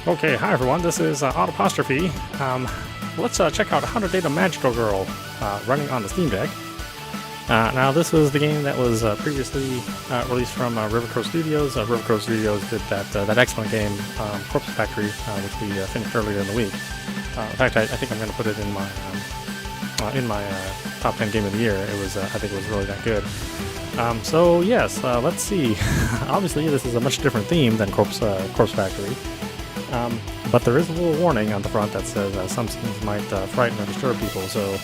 Okay, hi everyone, this is audapostrophe. Let's check out How to Date a Magical Girl running on the Steamdeck. Now this was the game that was previously released from Riverco Studios. Riverco Studios did that excellent game, Corpse Factory, which we finished earlier in the week. In fact, I think I'm going to put it in my top 10 game of the year. It was, I think it was really that good. So yes, let's see. Obviously this is a much different theme than Corpse Factory. But there is a little warning on the front that says some scenes might frighten or disturb people, so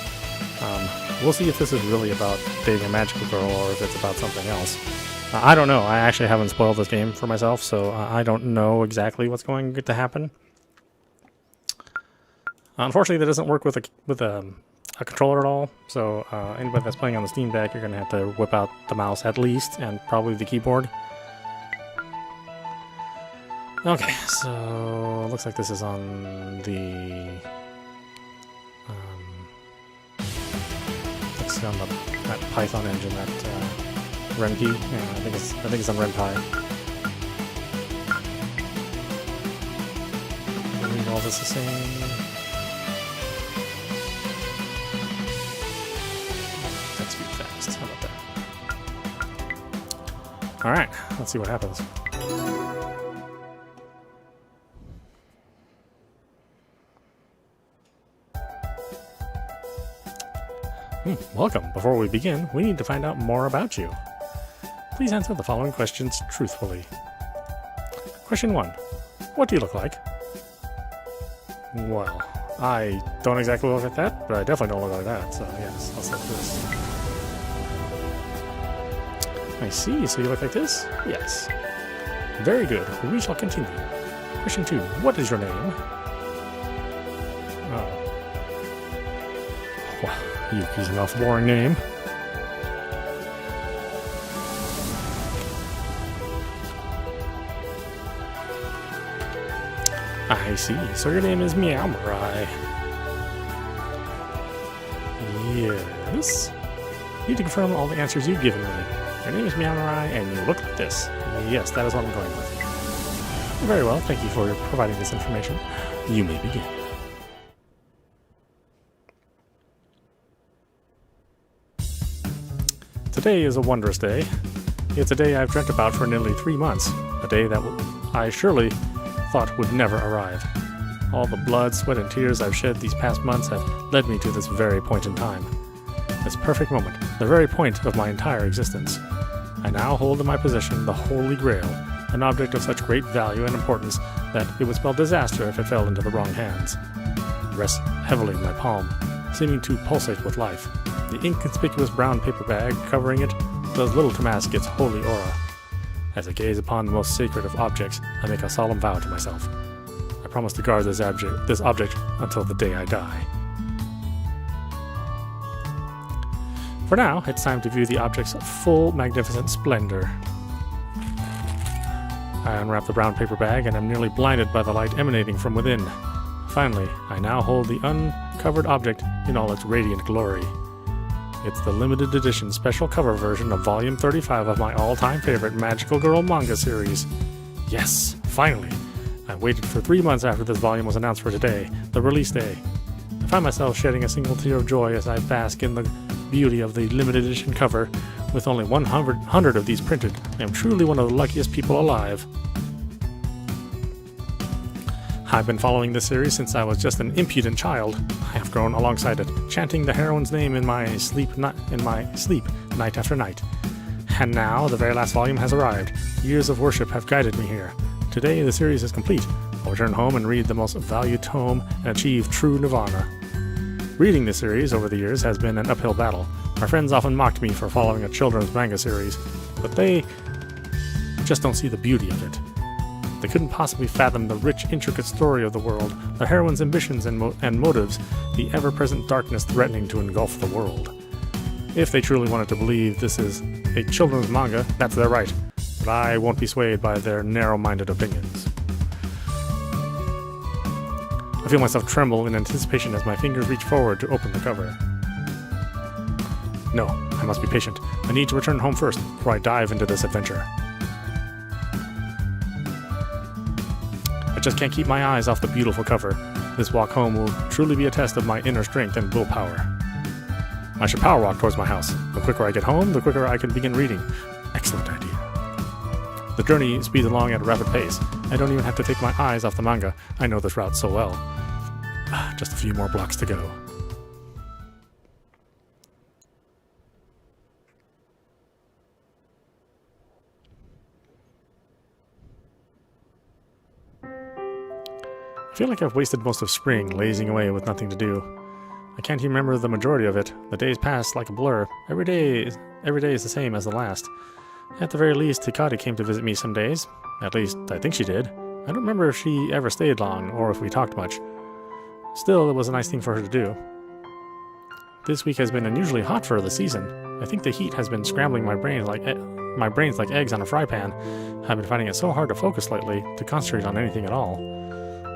we'll see if this is really about dating a magical girl or if it's about something else. I don't know. I actually haven't spoiled this game for myself, so I don't know exactly what's going to happen. Unfortunately, that doesn't work with a controller at all, so anybody that's playing on the Steam Deck, you're going to have to whip out the mouse at least, and probably the keyboard. Okay, so looks like this is on the it's on that Python engine, that RenPy. Yeah, I think it's on RenPy. I believe all this the same. That's too fast. How about that? All right, let's see what happens. Welcome. Before we begin, we need to find out more about you. Please answer the following questions truthfully. Question 1. What do you look like? Well, I don't exactly look like that, but I definitely don't look like that, so yes, I'll select this. I see, so you look like this? Yes. Very good. We shall continue. Question 2. What is your name? Oh. Wow. Yuki's an awful boring name. I see. So your name is Meowmarai. Yes. You need to confirm all the answers you've given me. Your name is Meowmarai and you look like this. Yes, that is what I'm going with. Very well. Thank you for providing this information. You may begin. Today is a wondrous day. It's a day I've dreamt about for nearly 3 months. A day that I surely thought would never arrive. All the blood, sweat, and tears I've shed these past months have led me to this very point in time. This perfect moment, the very point of my entire existence. I now hold in my possession the Holy Grail, an object of such great value and importance that it would spell disaster if it fell into the wrong hands. It rests heavily in my palm, seeming to pulsate with life. The inconspicuous brown paper bag covering it does little to mask its holy aura. As I gaze upon the most sacred of objects, I make a solemn vow to myself. I promise to guard this object until the day I die. For now, it's time to view the object's full magnificent splendor. I unwrap the brown paper bag and am nearly blinded by the light emanating from within. Finally, I now hold the uncovered object in all its radiant glory. It's the limited edition special cover version of Volume 35 of my all-time favorite Magical Girl manga series. Yes, finally! I waited for 3 months after this volume was announced for today, the release day. I find myself shedding a single tear of joy as I bask in the beauty of the limited edition cover. With only 100 of these printed, I am truly one of the luckiest people alive. I've been following this series since I was just an impudent child. I have grown alongside it, chanting the heroine's name in my sleep night after night. And now, the very last volume has arrived. Years of worship have guided me here. Today, the series is complete. I'll return home and read the most valued tome and achieve true nirvana. Reading this series over the years has been an uphill battle. My friends often mocked me for following a children's manga series, but they just don't see the beauty of it. They couldn't possibly fathom the rich, intricate story of the world, the heroine's ambitions and motives, the ever-present darkness threatening to engulf the world. If they truly wanted to believe this is a children's manga, that's their right, but I won't be swayed by their narrow-minded opinions. I feel myself tremble in anticipation as my fingers reach forward to open the cover. No, I must be patient. I need to return home first before I dive into this adventure. just can't keep my eyes off the beautiful cover. This walk home will truly be a test of my inner strength and willpower. I should power walk towards my house. The quicker I get home, the quicker I can begin reading. Excellent idea. The journey speeds along at a rapid pace. I don't even have to take my eyes off the manga. I know this route so well. Just a few more blocks to go. I feel like I've wasted most of spring lazing away with nothing to do. I can't even remember the majority of it. The days pass like a blur. Every day is the same as the last. At the very least, Hikari came to visit me some days. At least, I think she did. I don't remember if she ever stayed long, or if we talked much. Still, it was a nice thing for her to do. This week has been unusually hot for the season. I think the heat has been scrambling my brains like eggs on a fry pan. I've been finding it so hard to focus lately, to concentrate on anything at all.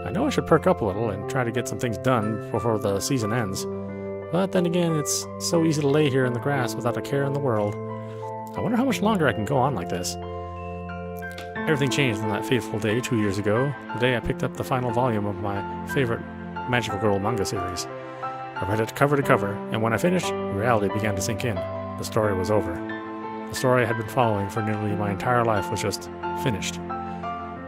I know I should perk up a little and try to get some things done before the season ends. But then again, it's so easy to lay here in the grass without a care in the world. I wonder how much longer I can go on like this. Everything changed on that fateful day 2 years ago, the day I picked up the final volume of my favorite Magical Girl manga series. I read it cover to cover, and when I finished, reality began to sink in. The story was over. The story I had been following for nearly my entire life was just finished.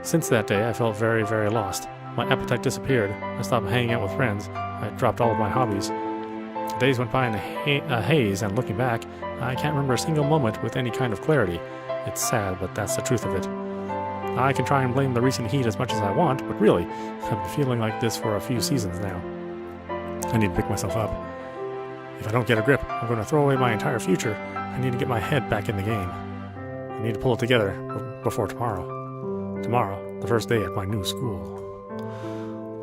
Since that day, I felt very, very lost. My appetite disappeared. I stopped hanging out with friends. I dropped all of my hobbies. The days went by in a haze, and looking back, I can't remember a single moment with any kind of clarity. It's sad, but that's the truth of it. I can try and blame the recent heat as much as I want, but really, I've been feeling like this for a few seasons now. I need to pick myself up. If I don't get a grip, I'm going to throw away my entire future. I need to get my head back in the game. I need to pull it together before tomorrow. Tomorrow, the first day at my new school.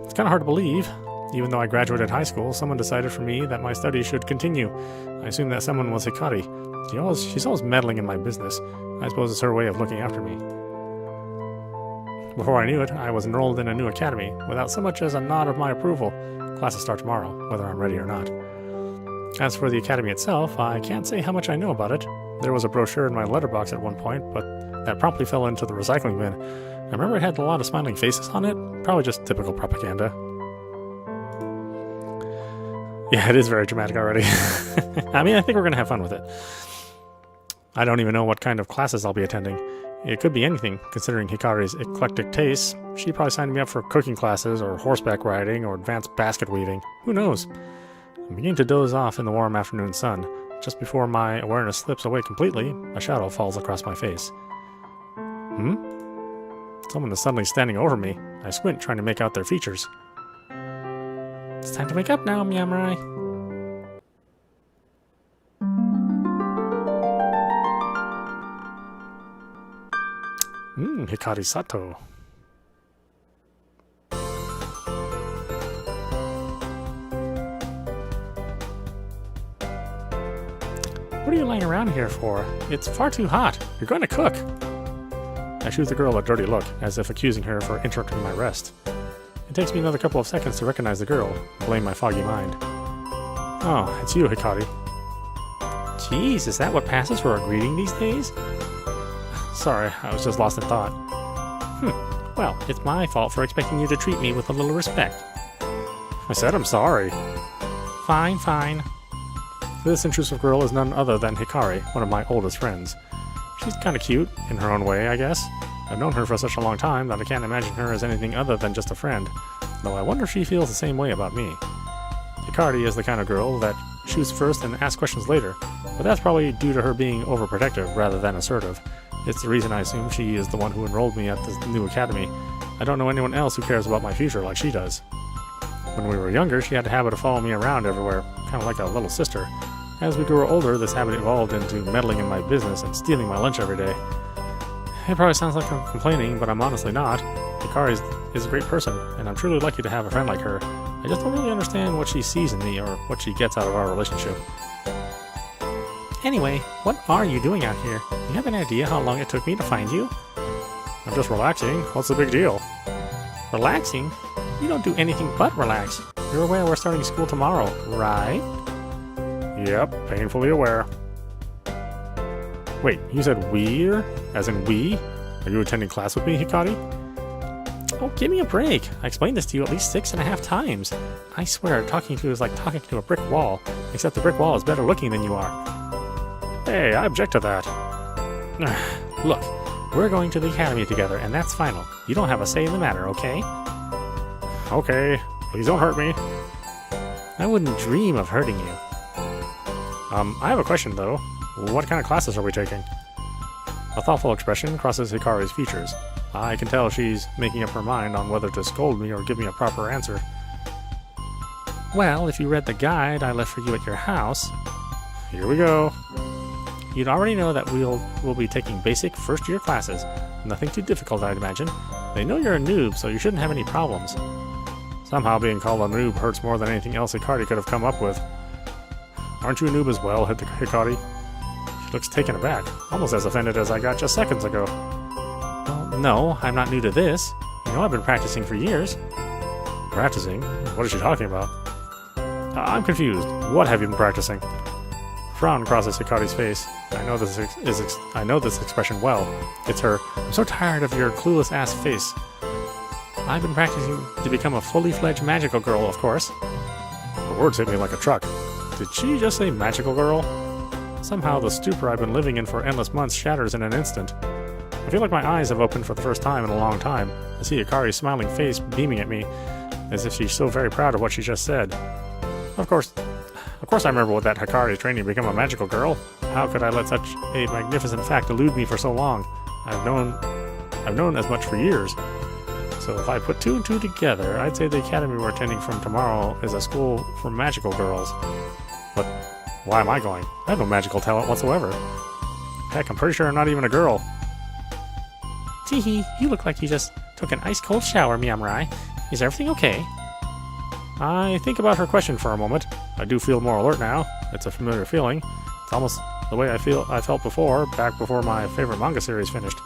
It's kind of hard to believe. Even though I graduated high school, someone decided for me that my studies should continue. I assume that someone was Hikari. She's always meddling in my business. I suppose it's her way of looking after me. Before I knew it, I was enrolled in a new academy, without so much as a nod of my approval. Classes start tomorrow, whether I'm ready or not. As for the academy itself, I can't say how much I know about it. There was a brochure in my letterbox at one point, but that promptly fell into the recycling bin. I remember it had a lot of smiling faces on it, probably just typical propaganda. Yeah, it is very dramatic already. I mean, I think we're going to have fun with it. I don't even know what kind of classes I'll be attending. It could be anything, considering Hikari's eclectic tastes. She probably signed me up for cooking classes, or horseback riding, or advanced basket weaving. Who knows? I'm beginning to doze off in the warm afternoon sun. Just before my awareness slips away completely, a shadow falls across my face. Someone is suddenly standing over me. I squint, trying to make out their features. It's time to wake up now, Miyamurai. Hikari Sato. What are you laying around here for? It's far too hot. You're going to cook. I shoot the girl a dirty look, as if accusing her for interrupting my rest. It takes me another couple of seconds to recognize the girl, and blame my foggy mind. Oh, it's you, Hikari. Jeez, is that what passes for a greeting these days? Sorry, I was just lost in thought. Well, it's my fault for expecting you to treat me with a little respect. I said I'm sorry. Fine, fine. This intrusive girl is none other than Hikari, one of my oldest friends. She's kinda cute, in her own way, I guess. I've known her for such a long time that I can't imagine her as anything other than just a friend, though I wonder if she feels the same way about me. Hikari is the kind of girl that shoots first and asks questions later, but that's probably due to her being overprotective rather than assertive. It's the reason I assume she is the one who enrolled me at this new academy. I don't know anyone else who cares about my future like she does. When we were younger, she had a habit of following me around everywhere, kind of like a little sister. As we grew older, this habit evolved into meddling in my business and stealing my lunch every day. It probably sounds like I'm complaining, but I'm honestly not. Hikari is a great person, and I'm truly lucky to have a friend like her. I just don't really understand what she sees in me or what she gets out of our relationship. Anyway, what are you doing out here? Do you have any idea how long it took me to find you? I'm just relaxing. What's the big deal? Relaxing? You don't do anything but relax. You're aware we're starting school tomorrow, right? Yep, painfully aware. Wait, you said we're? As in we? Are you attending class with me, Hikari? Oh, give me a break. I explained this to you at least 6.5 times. I swear, talking to you is like talking to a brick wall, except the brick wall is better looking than you are. Hey, I object to that. Look, we're going to the academy together, and that's final. You don't have a say in the matter, okay? Okay, please don't hurt me. I wouldn't dream of hurting you. I have a question, though. What kind of classes are we taking? A thoughtful expression crosses Hikari's features. I can tell she's making up her mind on whether to scold me or give me a proper answer. Well, if you read the guide I left for you at your house... Here we go. You'd already know that we'll be taking basic first-year classes. Nothing too difficult, I'd imagine. They know you're a noob, so you shouldn't have any problems. Somehow being called a noob hurts more than anything else Hikari could have come up with. Aren't you a noob as well, Hikari? She looks taken aback, almost as offended as I got just seconds ago. Well, no, I'm not new to this. You know I've been practicing for years. Practicing? What is she talking about? I'm confused. What have you been practicing? Frown crosses Hikari's face. I know this expression well. It's her, I'm so tired of your clueless-ass face. I've been practicing to become a fully fledged magical girl, of course. The words hit me like a truck. Did she just say magical girl? Somehow the stupor I've been living in for endless months shatters in an instant. I feel like my eyes have opened for the first time in a long time. I see Hikari's smiling face beaming at me, as if she's so very proud of what she just said. Of course I remember what that Hikari training to become a magical girl. How could I let such a magnificent fact elude me for so long? I've known as much for years. So if I put 2 and 2 together, I'd say the academy we're attending from tomorrow is a school for magical girls. But why am I going? I have no magical talent whatsoever. Heck, I'm pretty sure I'm not even a girl. Teehee, you look like you just took an ice-cold shower, Miyamorai. Is everything okay? I think about her question for a moment. I do feel more alert now. It's a familiar feeling. It's almost the way I felt before, back before my favorite manga series finished.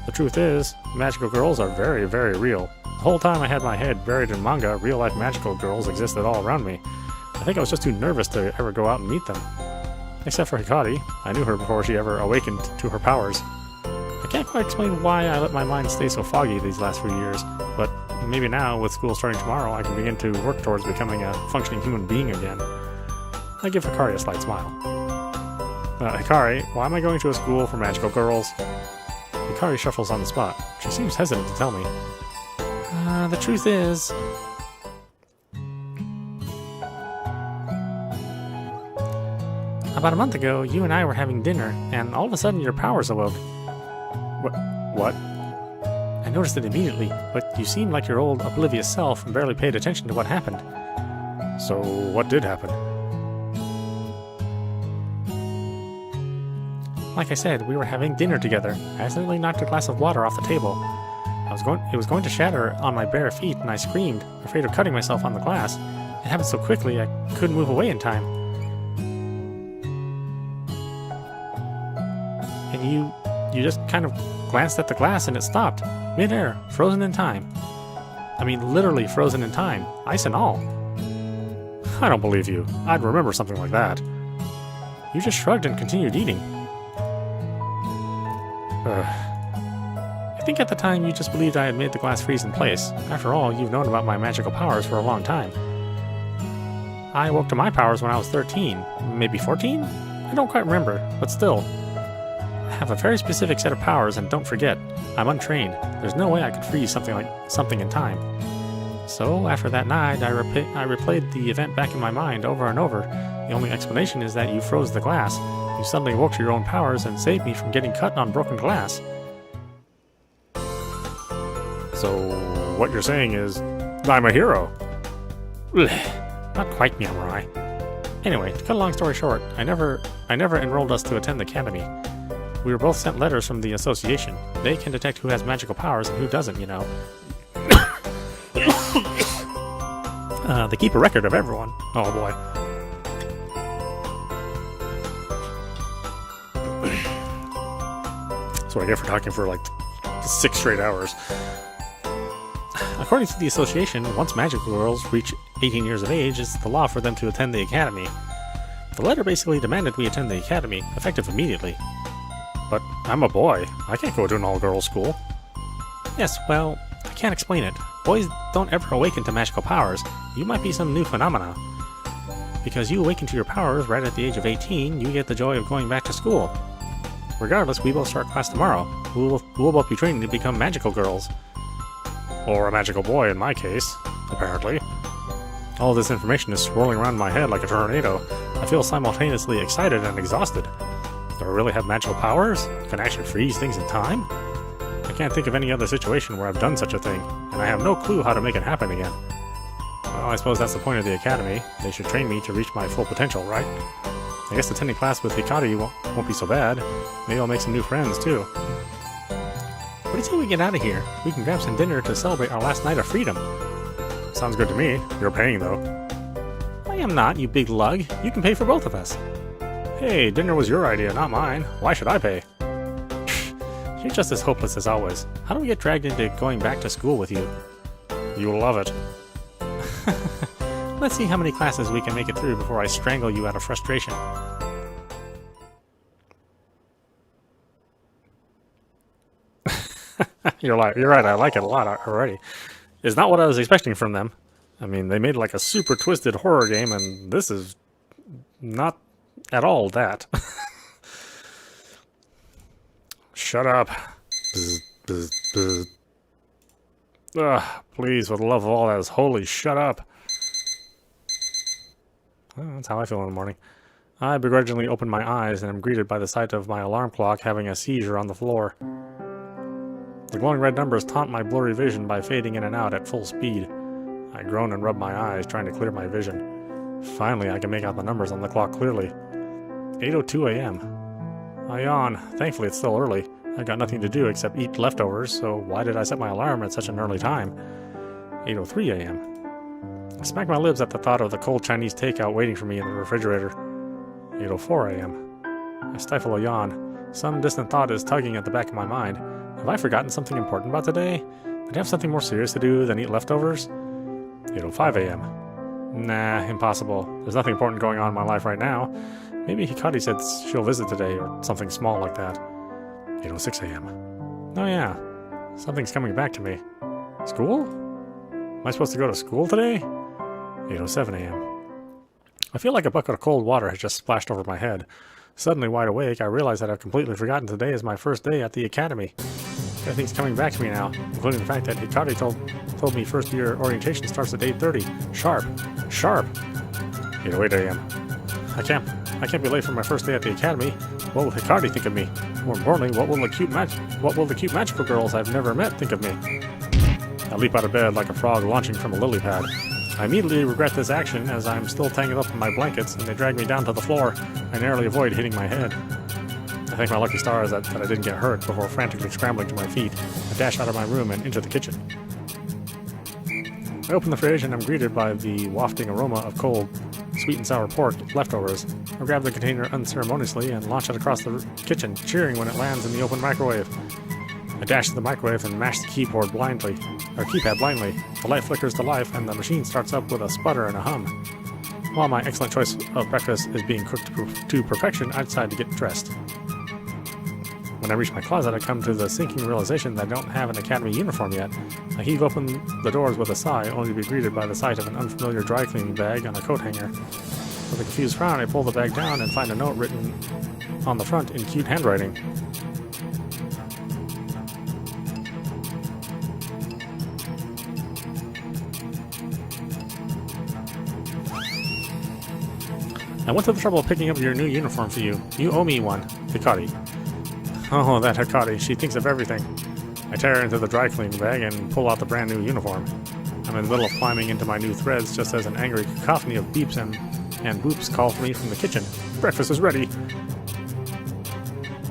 The truth is, magical girls are very, very real. The whole time I had my head buried in manga, real-life magical girls existed all around me. I think I was just too nervous to ever go out and meet them. Except for Hikari. I knew her before she ever awakened to her powers. I can't quite explain why I let my mind stay so foggy these last few years, but maybe now, with school starting tomorrow, I can begin to work towards becoming a functioning human being again. I give Hikari a slight smile. Hikari, why am I going to a school for magical girls? Hikari shuffles on the spot. She seems hesitant to tell me. The truth is... About a month ago, you and I were having dinner, and all of a sudden your powers awoke. What? I noticed it immediately, but you seemed like your old, oblivious self and barely paid attention to what happened. So, what did happen? Like I said, we were having dinner together. I accidentally knocked a glass of water off the table. It was going to shatter on my bare feet, and I screamed, afraid of cutting myself on the glass. It happened so quickly, I couldn't move away in time. And you just kind of glanced at the glass and it stopped. Mid-air, frozen in time. I mean, literally frozen in time, ice and all. I don't believe you. I'd remember something like that. You just shrugged and continued eating. I think at the time you just believed I had made the glass freeze in place. After all, you've known about my magical powers for a long time. I woke to my powers when I was 13, maybe 14? I don't quite remember, but still. I have a very specific set of powers, and don't forget, I'm untrained. There's no way I could freeze something in time. So, after that night, I replayed the event back in my mind over and over. The only explanation is that you froze the glass. You suddenly woke to your own powers and saved me from getting cut on broken glass. So, what you're saying is, I'm a hero? Not quite, Miyamorai. Anyway, to cut a long story short, I never enrolled us to attend the academy. We were both sent letters from the association. They can detect who has magical powers and who doesn't, you know. They keep a record of everyone. Oh boy. That's what I get for talking for like 6 straight hours. According to the association, once magical girls reach 18 years of age, it's the law for them to attend the academy. The letter basically demanded we attend the academy, effective immediately. But I'm a boy. I can't go to an all-girls school. Yes, well, I can't explain it. Boys don't ever awaken to magical powers. You might be some new phenomena. Because you awaken to your powers right at the age of 18, you get the joy of going back to school. Regardless, we both start class tomorrow. We'll both be training to become magical girls. Or a magical boy in my case, apparently. All this information is swirling around my head like a tornado. I feel simultaneously excited and exhausted. Do I really have magical powers? Can I actually freeze things in time? I can't think of any other situation where I've done such a thing, and I have no clue how to make it happen again. Well, I suppose that's the point of the academy. They should train me to reach my full potential, right? I guess attending class with Hikari won't be so bad. Maybe I'll make some new friends, too. What do you say we get out of here? We can grab some dinner to celebrate our last night of freedom. Sounds good to me. You're paying, though. I am not, you big lug. You can pay for both of us. Hey, dinner was your idea, not mine. Why should I pay? You're just as hopeless as always. How do we get dragged into going back to school with you? You'll love it. Let's see how many classes we can make it through before I strangle you out of frustration. You're right, I like it a lot already. It's not what I was expecting from them. I mean, they made like a super twisted horror game, and this is not at all that. Shut up. Bzz, bzz, bzz. Ugh, please, for the love of all that is holy, shut up. Well, that's how I feel in the morning. I begrudgingly open my eyes and am greeted by the sight of my alarm clock having a seizure on the floor. The glowing red numbers taunt my blurry vision by fading in and out at full speed. I groan and rub my eyes, trying to clear my vision. Finally, I can make out the numbers on the clock clearly. 8:02 a.m. I yawn. Thankfully, it's still early. I got nothing to do except eat leftovers, so why did I set my alarm at such an early time? 8:03 a.m. I smack my lips at the thought of the cold Chinese takeout waiting for me in the refrigerator. 8:04 a.m. I stifle a yawn. Some distant thought is tugging at the back of my mind. Have I forgotten something important about today? Did I have something more serious to do than eat leftovers? 8:05 a.m. Nah, impossible. There's nothing important going on in my life right now. Maybe Hikari said she'll visit today, or something small like that. 8:06 a.m. Oh yeah, something's coming back to me. School? Am I supposed to go to school today? 8:07 a.m. I feel like a bucket of cold water has just splashed over my head. Suddenly wide awake, I realize that I've completely forgotten today is my first day at the academy. Everything's coming back to me now, including the fact that Hikari told me first year orientation starts at 8:30. Sharp. 8:08 a.m. I can't be late for my first day at the academy. What will Hikari think of me? More importantly, what will the cute magical girls I've never met think of me? I leap out of bed like a frog launching from a lily pad. I immediately regret this action as I'm still tangled up in my blankets and they drag me down to the floor. I narrowly avoid hitting my head. I thank my lucky stars that I didn't get hurt before frantically scrambling to my feet. I dash out of my room and into the kitchen. I open the fridge and I'm greeted by the wafting aroma of cold, sweet and sour pork leftovers. I grab the container unceremoniously and launch it across the kitchen, cheering when it lands in the open microwave. I dash to the microwave and mash the keypad blindly. The light flickers to life and the machine starts up with a sputter and a hum. While my excellent choice of breakfast is being cooked to perfection, I decide to get dressed. When I reach my closet, I come to the sinking realization that I don't have an academy uniform yet. I heave open the doors with a sigh, only to be greeted by the sight of an unfamiliar dry cleaning bag on a coat hanger. With a confused frown, I pull the bag down and find a note written on the front in cute handwriting. I went to the trouble of picking up your new uniform for you. You owe me one. Hikari. Oh, that Hikari. She thinks of everything. I tear into the dry cleaning bag and pull out the brand new uniform. I'm in the middle of climbing into my new threads just as an angry cacophony of beeps and boops call for me from the kitchen. Breakfast is ready.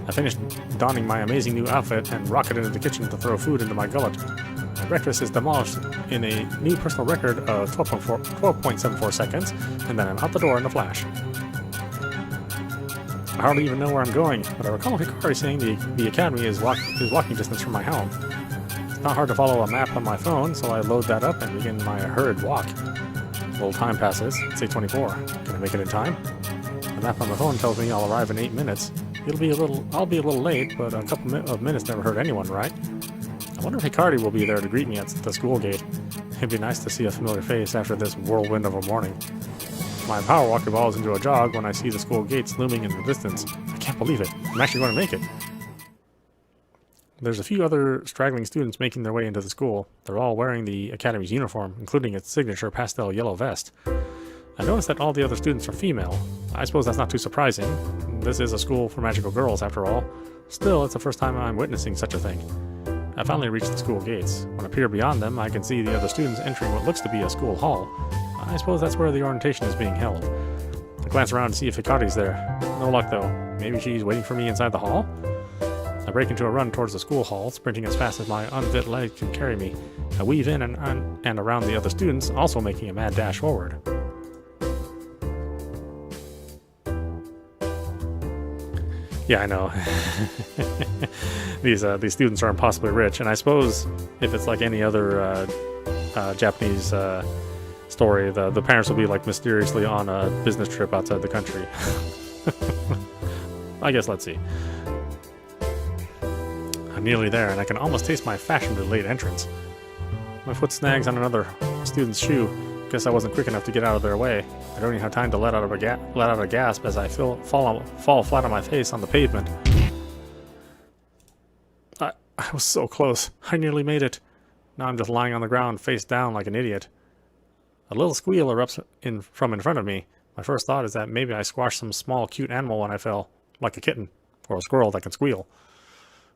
I finished donning my amazing new outfit and rocket into the kitchen to throw food into my gullet. My breakfast is demolished in a new personal record of 12.74 seconds, and then I'm out the door in a flash. I hardly even know where I'm going, but I recall Hikari saying the academy is walking distance from my home. It's not hard to follow a map on my phone, so I load that up and begin my hurried walk. A little time passes. It's 8:24. Can I make it in time? The map on my phone tells me I'll arrive in 8 minutes. I'll be a little late, but a couple of minutes never hurt anyone, right? I wonder if Hikari will be there to greet me at the school gate. It'd be nice to see a familiar face after this whirlwind of a morning. My power walk evolves into a jog when I see the school gates looming in the distance. I can't believe it. I'm actually going to make it. There's a few other straggling students making their way into the school. They're all wearing the academy's uniform, including its signature pastel yellow vest. I noticed that all the other students are female. I suppose that's not too surprising. This is a school for magical girls, after all. Still, it's the first time I'm witnessing such a thing. I finally reached the school gates. When I peer beyond them, I can see the other students entering what looks to be a school hall. I suppose that's where the orientation is being held. I glance around to see if Hikari's there. No luck, though. Maybe she's waiting for me inside the hall? I break into a run towards the school hall, sprinting as fast as my unfit leg can carry me. I weave in and around the other students, also making a mad dash forward. Yeah, I know. These students are impossibly rich, and I suppose if it's like any other Japanese story, the parents will be like mysteriously on a business trip outside the country. I guess let's see. I'm nearly there, and I can almost taste my fashionably late entrance. My foot snags on another student's shoe. Guess I wasn't quick enough to get out of their way. I don't even have time to let out a gasp as I fall flat on my face on the pavement. I was so close. I nearly made it. Now I'm just lying on the ground, face down like an idiot. A little squeal erupts from in front of me. My first thought is that maybe I squashed some small, cute animal when I fell, like a kitten, or a squirrel that can squeal.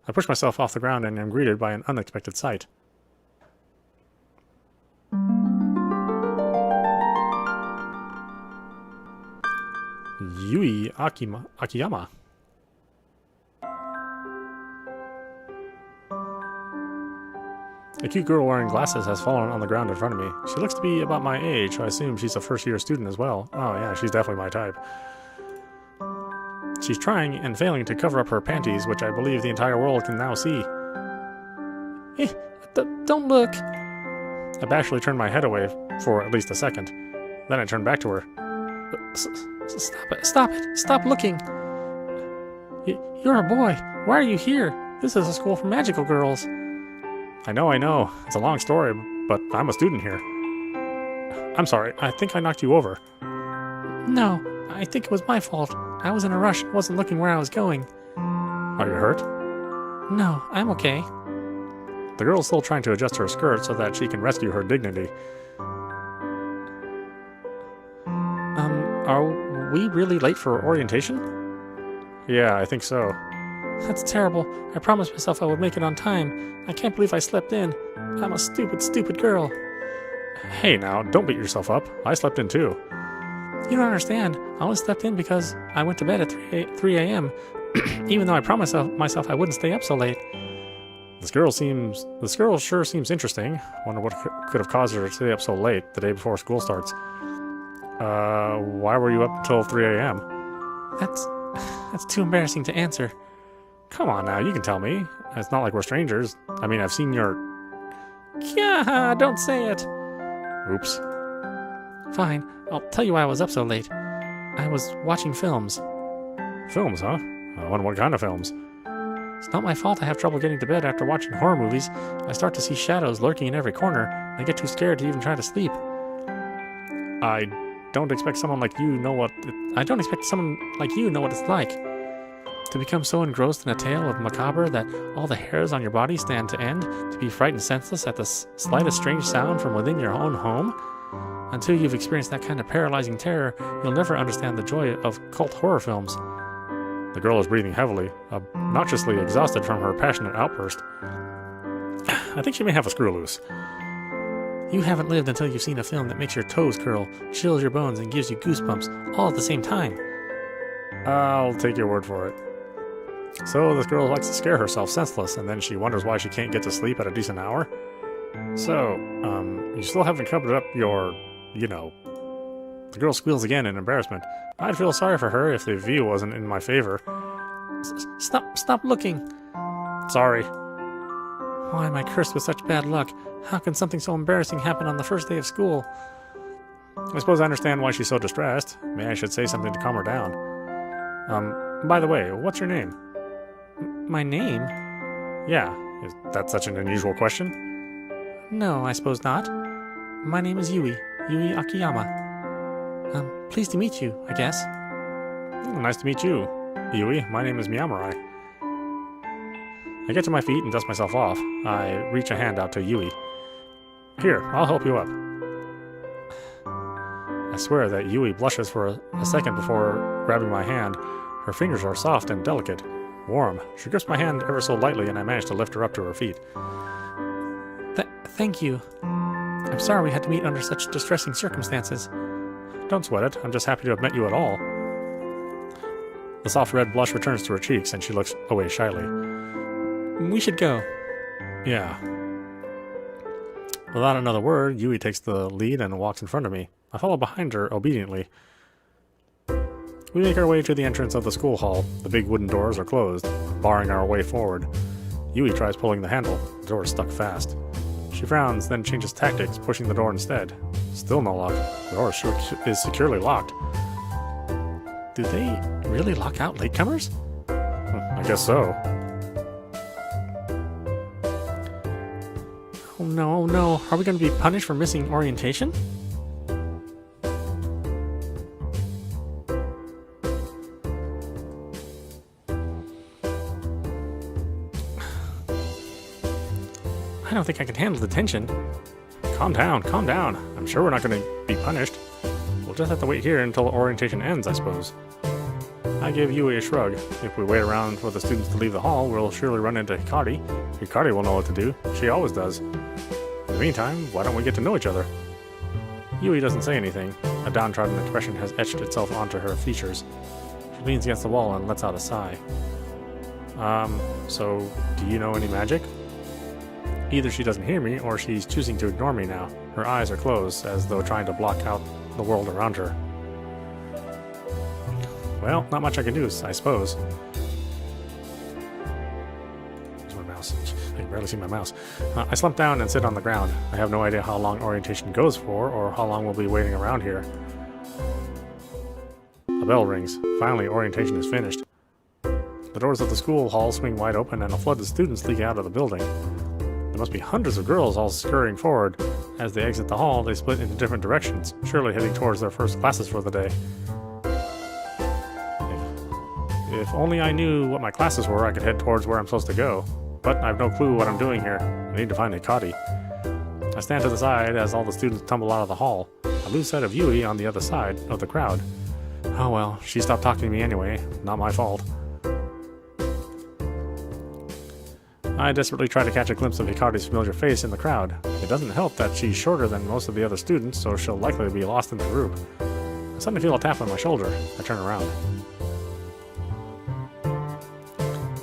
I push myself off the ground and am greeted by an unexpected sight. Yui Akiyama. A cute girl wearing glasses has fallen on the ground in front of me. She looks to be about my age, so I assume she's a first-year student as well. Oh yeah, she's definitely my type. She's trying and failing to cover up her panties, which I believe the entire world can now see. Don't look! I bashfully turned my head away for at least a second. Then I turned back to her. Stop it! Stop looking! You're a boy! Why are you here? This is a school for magical girls. I know. It's a long story, but I'm a student here. I'm sorry, I think I knocked you over. No, I think it was my fault. I was in a rush and wasn't looking where I was going. Are you hurt? No, I'm okay. The girl's still trying to adjust her skirt so that she can rescue her dignity. Are we really late for orientation? Yeah, I think so. That's terrible. I promised myself I would make it on time. I can't believe I slept in. I'm a stupid girl. Hey now, don't beat yourself up. I slept in too. You don't understand. I only slept in because I went to bed at 3 a.m. Even though I promised myself I wouldn't stay up so late. This girl sure seems interesting. Wonder what could have caused her to stay up so late the day before school starts. Why were you up until 3 a.m.? That's too embarrassing to answer. Come on now, you can tell me. It's not like we're strangers. I mean, I've seen your... Yeah, don't say it. Oops. Fine, I'll tell you why I was up so late. I was watching films. Films, huh? I wonder what kind of films. It's not my fault I have trouble getting to bed after watching horror movies. I start to see shadows lurking in every corner. I get too scared to even try to sleep. I don't expect someone like you know what it's like. To become so engrossed in a tale of macabre that all the hairs on your body stand to end, to be frightened senseless at the slightest strange sound from within your own home? Until you've experienced that kind of paralyzing terror, you'll never understand the joy of cult horror films. The girl is breathing heavily, obnoxiously exhausted from her passionate outburst. I think she may have a screw loose. You haven't lived until you've seen a film that makes your toes curl, chills your bones, and gives you goosebumps, all at the same time. I'll take your word for it. So this girl likes to scare herself senseless, and then she wonders why she can't get to sleep at a decent hour? So, you still haven't covered up your, The girl squeals again in embarrassment. I'd feel sorry for her if the view wasn't in my favor. Stop looking. Sorry. Why am I cursed with such bad luck? How can something so embarrassing happen on the first day of school? I suppose I understand why she's so distressed. Maybe I should say something to calm her down. By the way, what's your name? My name? Yeah. That's such an unusual question. No, I suppose not. My name is Yui Akiyama. Pleased to meet you, I guess. Nice to meet you, Yui. My name is Miyamurai. I get to my feet and dust myself off. I reach a hand out to Yui. Here, I'll help you up. I swear that Yui blushes for a second before grabbing my hand. Her fingers are soft and delicate, warm. She grips my hand ever so lightly, and I manage to lift her up to her feet. Thank you. I'm sorry we had to meet under such distressing circumstances. Don't sweat it. I'm just happy to have met you at all. The soft red blush returns to her cheeks, and she looks away shyly. We should go. Yeah. Without another word, Yui takes the lead and walks in front of me. I follow behind her obediently. We make our way to the entrance of the school hall. The big wooden doors are closed, barring our way forward. Yui tries pulling the handle. The door is stuck fast. She frowns, then changes tactics, pushing the door instead. Still no lock. The door is securely locked. Do they really lock out latecomers? I guess so. Oh no. Are we going to be punished for missing orientation? I don't think I can handle the tension. Calm down. I'm sure we're not going to be punished. We'll just have to wait here until orientation ends, I suppose. I give Yui a shrug. If we wait around for the students to leave the hall, we'll surely run into Hikari. Hikari will know what to do. She always does. In the meantime, why don't we get to know each other? Yui doesn't say anything. A downtrodden expression has etched itself onto her features. She leans against the wall and lets out a sigh. So, do you know any magic? Either she doesn't hear me, or she's choosing to ignore me now. Her eyes are closed, as though trying to block out the world around her. Well, not much I can do, I suppose. Where's my mouse? I can barely see my mouse. I slump down and sit on the ground. I have no idea how long orientation goes for, or how long we'll be waiting around here. A bell rings. Finally, orientation is finished. The doors of the school hall swing wide open, and a flood of students leak out of the building. There must be hundreds of girls all scurrying forward. As they exit the hall, they split into different directions, surely heading towards their first classes for the day. If only I knew what my classes were, I could head towards where I'm supposed to go. But I have no clue what I'm doing here. I need to find Hikari. I stand to the side as all the students tumble out of the hall. I lose sight of Yui on the other side of the crowd. Oh well, she stopped talking to me anyway. Not my fault. I desperately try to catch a glimpse of Hikari's familiar face in the crowd. It doesn't help that she's shorter than most of the other students, so she'll likely be lost in the group. I suddenly feel a tap on my shoulder. I turn around.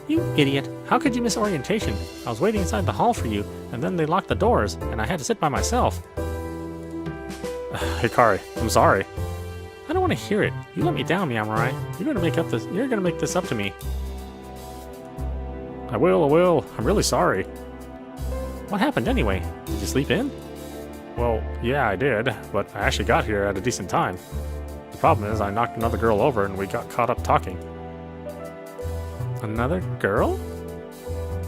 You idiot. How could you miss orientation? I was waiting inside the hall for you, and then they locked the doors, and I had to sit by myself. Hikari, I'm sorry. I don't want to hear it. You let me down, Miyamurai. You're gonna make this up to me. I will. I'm really sorry. What happened anyway? Did you sleep in? Well, yeah, I did, but I actually got here at a decent time. The problem is I knocked another girl over and we got caught up talking. Another girl?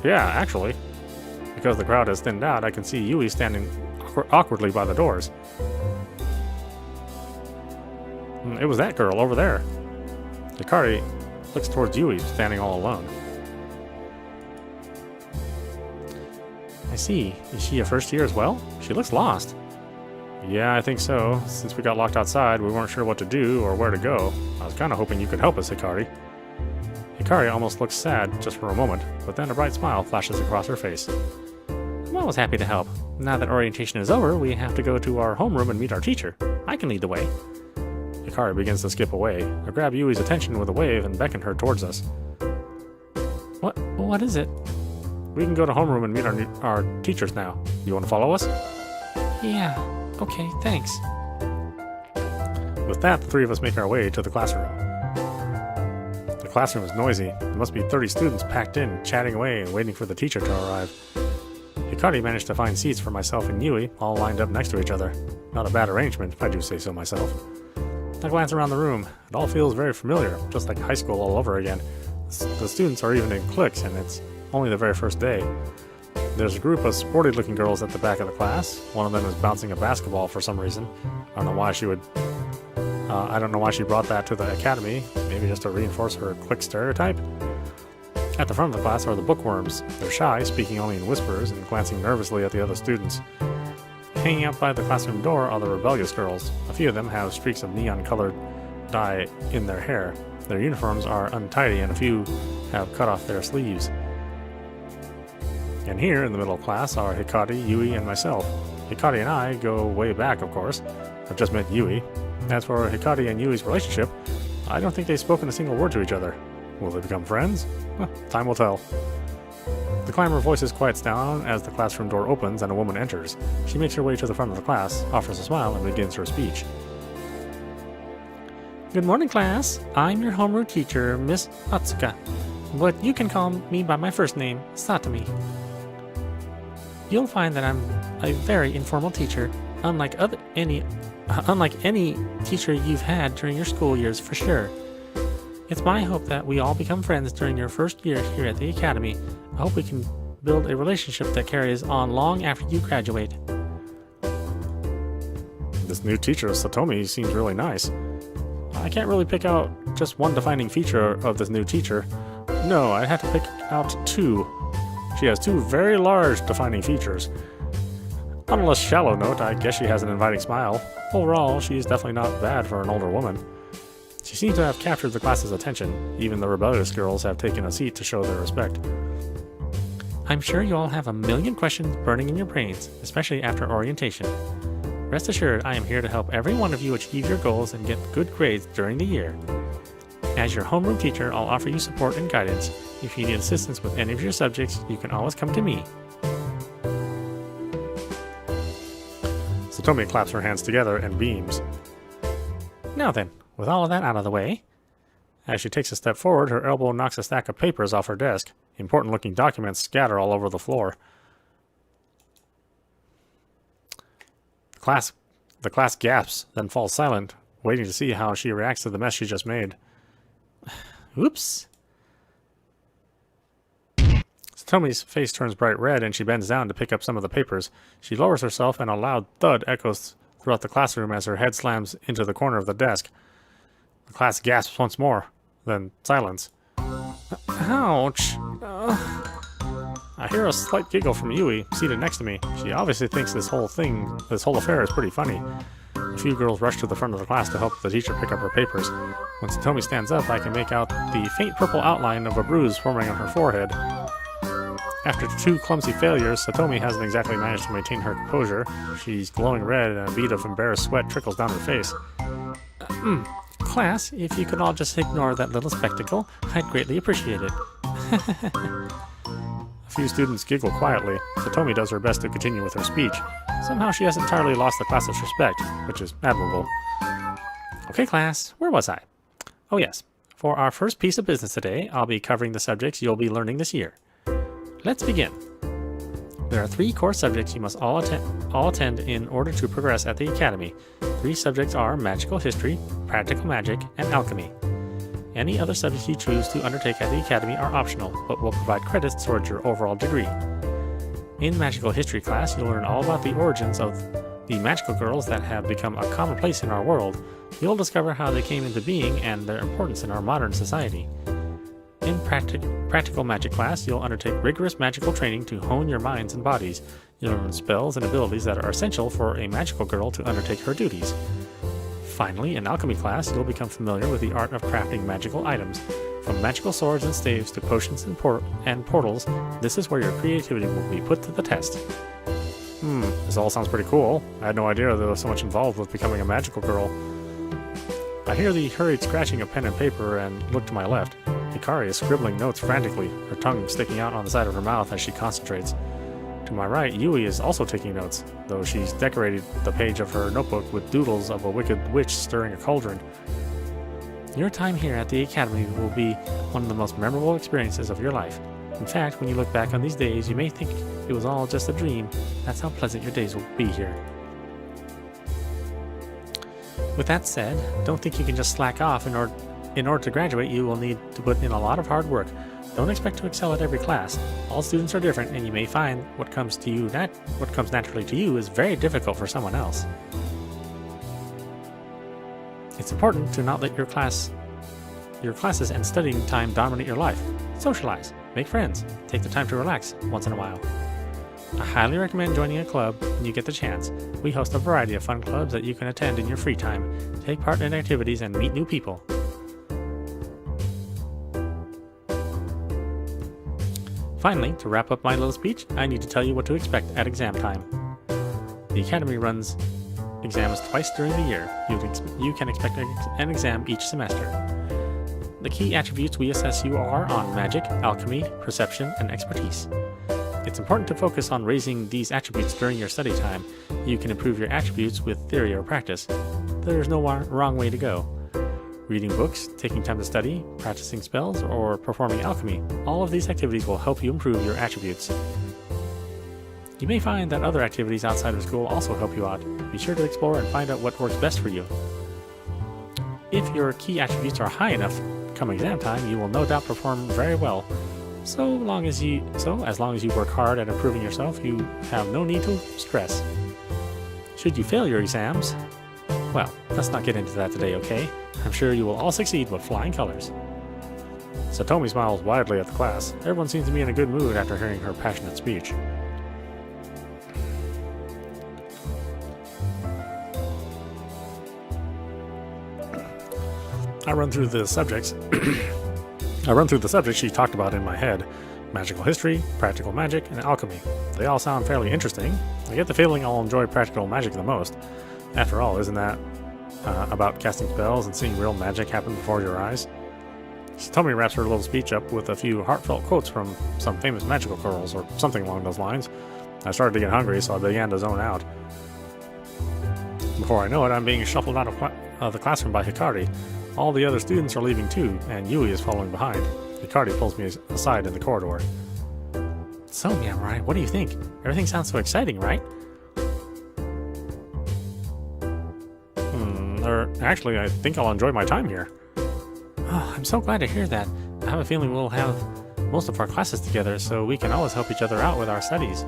Yeah, actually. Because the crowd has thinned out, I can see Yui standing awkwardly by the doors. It was that girl over there. Hikari looks towards Yui, standing all alone. I see. Is she a first year as well? She looks lost. Yeah, I think so. Since we got locked outside, we weren't sure what to do or where to go. I was kind of hoping you could help us, Hikari. Hikari almost looks sad just for a moment, but then a bright smile flashes across her face. I'm always happy to help. Now that orientation is over, we have to go to our homeroom and meet our teacher. I can lead the way. Hikari begins to skip away. I grab Yui's attention with a wave and beckon her towards us. What is it? We can go to homeroom and meet our teachers now. You want to follow us? Yeah. Okay, thanks. With that, the three of us make our way to the classroom. The classroom is noisy. There must be 30 students packed in, chatting away and waiting for the teacher to arrive. Hikari managed to find seats for myself and Yui, all lined up next to each other. Not a bad arrangement, if I do say so myself. I glance around the room. It all feels very familiar, just like high school all over again. The students are even in cliques, and it's only the very first day. There's a group of sporty-looking girls at the back of the class. One of them is bouncing a basketball for some reason. I don't know why she brought that to the academy. Maybe just to reinforce her quick stereotype. At the front of the class are the bookworms. They're shy, speaking only in whispers and glancing nervously at the other students. Hanging out by the classroom door are the rebellious girls. A few of them have streaks of neon-colored dye in their hair. Their uniforms are untidy and a few have cut off their sleeves. And here in the middle of class are Hikari, Yui, and myself. Hikari and I go way back, of course. I've just met Yui. As for Hikari and Yui's relationship, I don't think they've spoken a single word to each other. Will they become friends? Well, time will tell. The clamor of voices quiets down as the classroom door opens and a woman enters. She makes her way to the front of the class, offers a smile, and begins her speech. Good morning, class. I'm your homeroom teacher, Miss Atsuka, but you can call me by my first name, Satomi. You'll find that I'm a very informal teacher, unlike any teacher you've had during your school years for sure. It's my hope that we all become friends during your first year here at the academy. I hope we can build a relationship that carries on long after you graduate. This new teacher, Satomi, seems really nice. I can't really pick out just one defining feature of this new teacher. No, I'd have to pick out two. She has two very large defining features. On a less shallow note, I guess she has an inviting smile. Overall, she's definitely not bad for an older woman. She seems to have captured the class's attention. Even the rebellious girls have taken a seat to show their respect. I'm sure you all have a million questions burning in your brains, especially after orientation. Rest assured, I am here to help every one of you achieve your goals and get good grades during the year. As your homeroom teacher, I'll offer you support and guidance. If you need assistance with any of your subjects, you can always come to me. Satomi claps her hands together and beams. Now then, with all of that out of the way... As she takes a step forward, her elbow knocks a stack of papers off her desk. Important-looking documents scatter all over the floor. The class gasps, then falls silent, waiting to see how she reacts to the mess she just made. Oops. Satomi's face turns bright red and she bends down to pick up some of the papers. She lowers herself and a loud thud echoes throughout the classroom as her head slams into the corner of the desk. The class gasps once more, then silence. Ouch. I hear a slight giggle from Yui, seated next to me. She obviously thinks this whole affair is pretty funny. A few girls rush to the front of the class to help the teacher pick up her papers. When Satomi stands up, I can make out the faint purple outline of a bruise forming on her forehead. After two clumsy failures, Satomi hasn't exactly managed to maintain her composure. She's glowing red and a bead of embarrassed sweat trickles down her face. Class, if you could all just ignore that little spectacle, I'd greatly appreciate it. A few students giggle quietly. Satomi does her best to continue with her speech. Somehow she hasn't entirely lost the class's respect, which is admirable. Okay, class, where was I? Oh yes, for our first piece of business today, I'll be covering the subjects you'll be learning this year. Let's begin. There are 3 core subjects you must all attend in order to progress at the Academy. 3 subjects are Magical History, Practical Magic, and Alchemy. Any other subjects you choose to undertake at the Academy are optional, but will provide credits towards your overall degree. In Magical History class, you'll learn all about the origins of the magical girls that have become a commonplace in our world. You'll discover how they came into being and their importance in our modern society. In Practical Magic class, you'll undertake rigorous magical training to hone your minds and bodies. You'll learn spells and abilities that are essential for a magical girl to undertake her duties. Finally, in Alchemy class, you'll become familiar with the art of crafting magical items. From magical swords and staves to potions and portals, this is where your creativity will be put to the test. This all sounds pretty cool. I had no idea there was so much involved with becoming a magical girl. I hear the hurried scratching of pen and paper and look to my left. Hikari is scribbling notes frantically, her tongue sticking out on the side of her mouth as she concentrates. To my right, Yui is also taking notes, though she's decorated the page of her notebook with doodles of a wicked witch stirring a cauldron. Your time here at the Academy will be one of the most memorable experiences of your life. In fact, when you look back on these days, you may think it was all just a dream. That's how pleasant your days will be here. With that said, don't think you can just slack off. In order to graduate, you will need to put in a lot of hard work. Don't expect to excel at every class. All students are different, and you may find what comes naturally to you is very difficult for someone else. It's important to not let your classes and studying time dominate your life. Socialize, make friends, take the time to relax once in a while. I highly recommend joining a club when you get the chance. We host a variety of fun clubs that you can attend in your free time, take part in activities, and meet new people. Finally, to wrap up my little speech, I need to tell you what to expect at exam time. The Academy runs exams twice during the year. You can expect an exam each semester. The key attributes we assess you are on magic, alchemy, perception, and expertise. It's important to focus on raising these attributes during your study time. You can improve your attributes with theory or practice. There's no wrong way to go. Reading books, taking time to study, practicing spells, or performing alchemy. All of these activities will help you improve your attributes. You may find that other activities outside of school also help you out. Be sure to explore and find out what works best for you. If your key attributes are high enough, come exam time, you will no doubt perform very well. As long as you work hard at improving yourself, you have no need to stress. Should you fail your exams, well, let's not get into that today, okay? I'm sure you will all succeed with flying colors. Satomi smiles widely at the class. Everyone seems to be in a good mood after hearing her passionate speech. I run through the subjects she talked about in my head. Magical history, practical magic, and alchemy. They all sound fairly interesting. I get the feeling I'll enjoy practical magic the most. After all, isn't that about casting spells and seeing real magic happen before your eyes? Satomi wraps her little speech up with a few heartfelt quotes from some famous magical girls, or something along those lines. I started to get hungry, so I began to zone out. Before I know it, I'm being shuffled out of the classroom by Hikari. All the other students are leaving too, and Yui is following behind. Hikari pulls me aside in the corridor. So, Yamurai, what do you think? Everything sounds so exciting, right? Actually, I think I'll enjoy my time here. Oh, I'm so glad to hear that. I have a feeling we'll have most of our classes together, so we can always help each other out with our studies.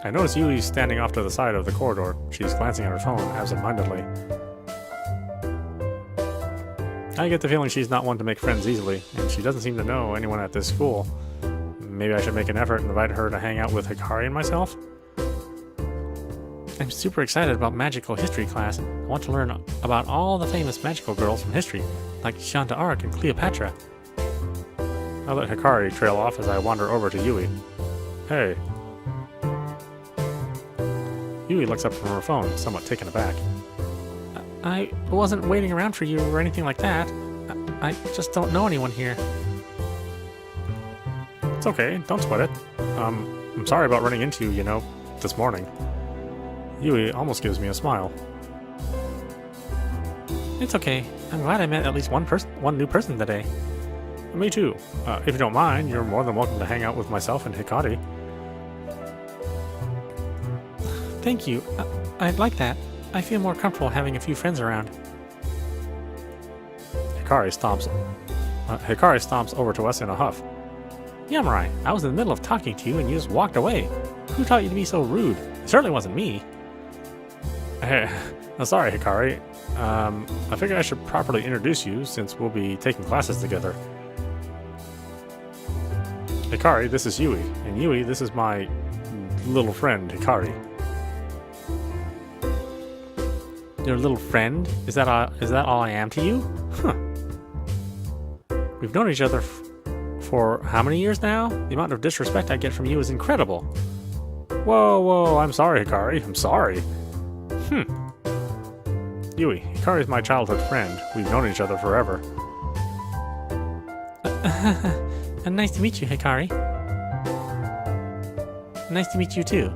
I notice Yui standing off to the side of the corridor. She's glancing at her phone absent-mindedly. I get the feeling she's not one to make friends easily, and she doesn't seem to know anyone at this school. Maybe I should make an effort and invite her to hang out with Hikari and myself? I'm super excited about magical history class. I want to learn about all the famous magical girls from history, like Jeanne d'Arc and Cleopatra. I let Hikari trail off as I wander over to Yui. Hey. Yui looks up from her phone, somewhat taken aback. I wasn't waiting around for you or anything like that. I just don't know anyone here. It's okay, don't sweat it. I'm sorry about running into you, this morning. Yui almost gives me a smile. It's okay. I'm glad I met at least one new person today. Me too. If you don't mind, you're more than welcome to hang out with myself and Hikari. Thank you. I'd like that. I feel more comfortable having a few friends around. Hikari stomps over to us in a huff. Yamurai, I was in the middle of talking to you and you just walked away. Who taught you to be so rude? It certainly wasn't me. Sorry, Hikari. I figured I should properly introduce you since we'll be taking classes together. Hikari, this is Yui. And Yui, this is my little friend, Hikari. Your little friend? Is that all I am to you? Huh. We've known each other for how many years now? The amount of disrespect I get from you is incredible. Whoa, I'm sorry, Hikari. I'm sorry. Yui, Hikari's my childhood friend. We've known each other forever. Nice to meet you, Hikari. Nice to meet you too.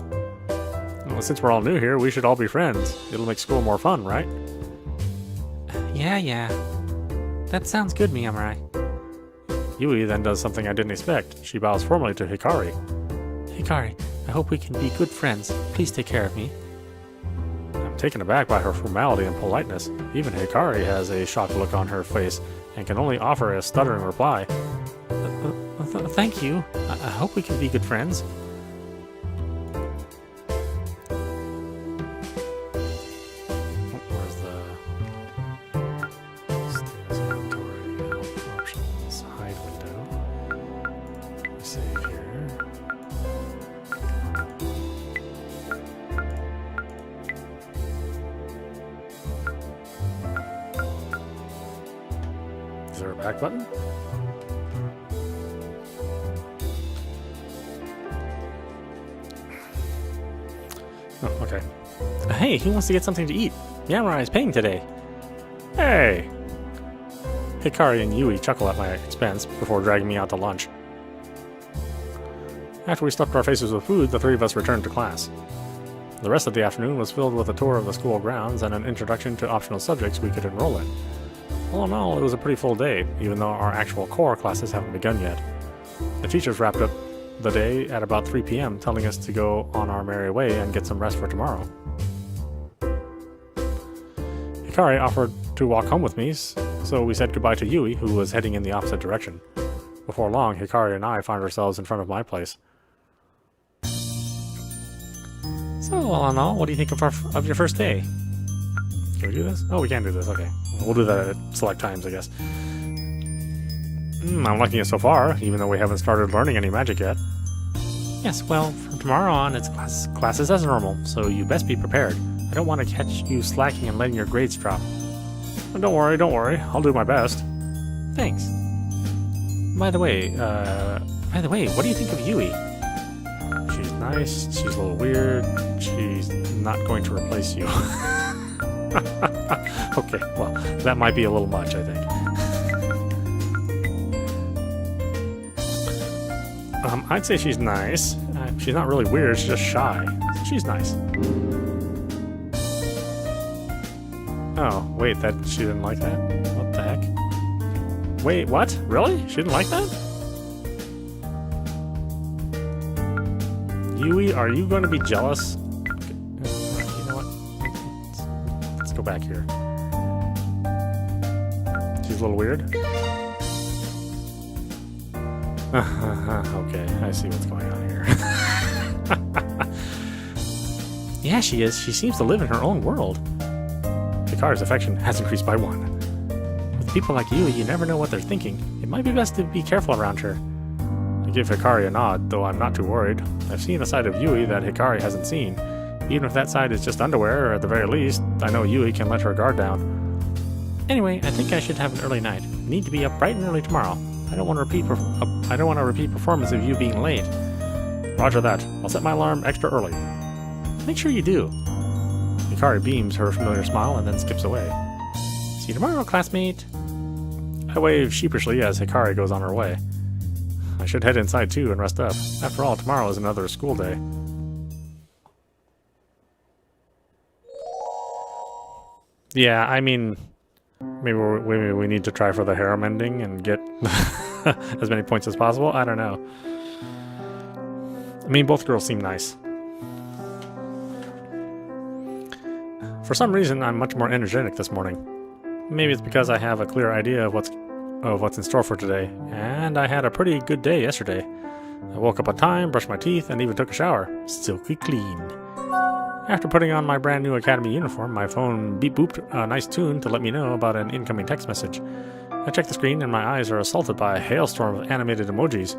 Well, since we're all new here, we should all be friends. It'll make school more fun, right? Yeah. That sounds good, Miyamurai. Yui then does something I didn't expect. She bows formally to Hikari. Hikari, I hope we can be good friends. Please take care of me. I'm taken aback by her formality and politeness. Even Hikari has a shocked look on her face and can only offer a stuttering reply. Thank you. I hope we can be good friends. Where's the status inventory options? Hide window. Save here. Is there a back button? Oh, okay. Hey, who wants to get something to eat? Yamurai is paying today. Hey! Hikari and Yui chuckle at my expense before dragging me out to lunch. After we stuffed our faces with food, the three of us returned to class. The rest of the afternoon was filled with a tour of the school grounds and an introduction to optional subjects we could enroll in. All in all, it was a pretty full day, even though our actual core classes haven't begun yet. The teachers wrapped up the day at about 3 p.m., telling us to go on our merry way and get some rest for tomorrow. Hikari offered to walk home with me, so we said goodbye to Yui, who was heading in the opposite direction. Before long, Hikari and I found ourselves in front of my place. So, all in all, what do you think of your first day? Can we do this? Oh, we can do this. Okay. We'll do that at select times, I guess. I'm liking it so far, even though we haven't started learning any magic yet. Yes, well, from tomorrow on, it's classes as normal, so you best be prepared. I don't want to catch you slacking and letting your grades drop. Oh, don't worry. I'll do my best. Thanks. By the way, what do you think of Yui? She's nice, she's a little weird, she's not going to replace you. Okay, well, that might be a little much, I think. I'd say she's nice. She's not really weird, she's just shy. She's nice. Oh, wait, she didn't like that? What the heck? Wait, what? Really? She didn't like that? Yui, are you going to be jealous? You know what? Let's go back here. She's a little weird. Okay, I see what's going on here. Yeah, she is. She seems to live in her own world. Hikari's affection has increased by 1. With people like you never know what they're thinking. It might be best to be careful around her. I give Hikari a nod, though I'm not too worried. I've seen a side of Yui that Hikari hasn't seen. Even if that side is just underwear, or at the very least, I know Yui can let her guard down. Anyway, I think I should have an early night. I need to be up bright and early tomorrow. I don't want to repeat performance of you being late. Roger that. I'll set my alarm extra early. Make sure you do. Hikari beams her familiar smile and then skips away. See you tomorrow, classmate. I wave sheepishly as Hikari goes on her way. I should head inside too and rest up. After all, tomorrow is another school day. Yeah, I mean, maybe we need to try for the harem ending and get as many points as possible. I don't know. I mean, both girls seem nice. For some reason, I'm much more energetic this morning. Maybe it's because I have a clear idea of what's in store for today, and I had a pretty good day yesterday. I woke up on time, brushed my teeth, and even took a shower. Silky clean. After putting on my brand new academy uniform, my phone beep-booped a nice tune to let me know about an incoming text message. I check the screen and my eyes are assaulted by a hailstorm of animated emojis.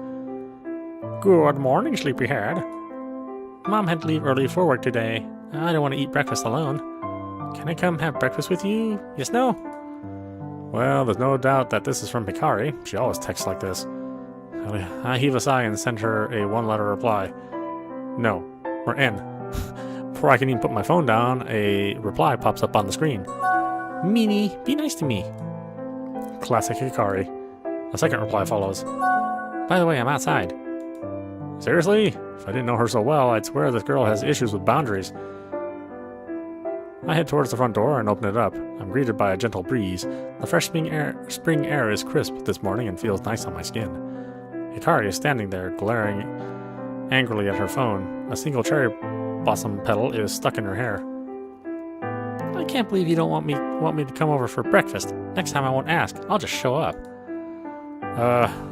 Good morning, sleepyhead. Mom had to leave early for work today. I don't want to eat breakfast alone. Can I come have breakfast with you? Yes, no? Well, there's no doubt that this is from Hikari. She always texts like this. I heave a sigh and send her a one-letter reply. No. Or N. Before I can even put my phone down, a reply pops up on the screen. Meanie, be nice to me. Classic Hikari. A second reply follows. By the way, I'm outside. Seriously? If I didn't know her so well, I'd swear this girl has issues with boundaries. I head towards the front door and open it up. I'm greeted by a gentle breeze. The fresh spring air is crisp this morning and feels nice on my skin. Hikari is standing there, glaring angrily at her phone. A single cherry blossom petal is stuck in her hair. I can't believe you don't want me to come over for breakfast. Next time I won't ask. I'll just show up.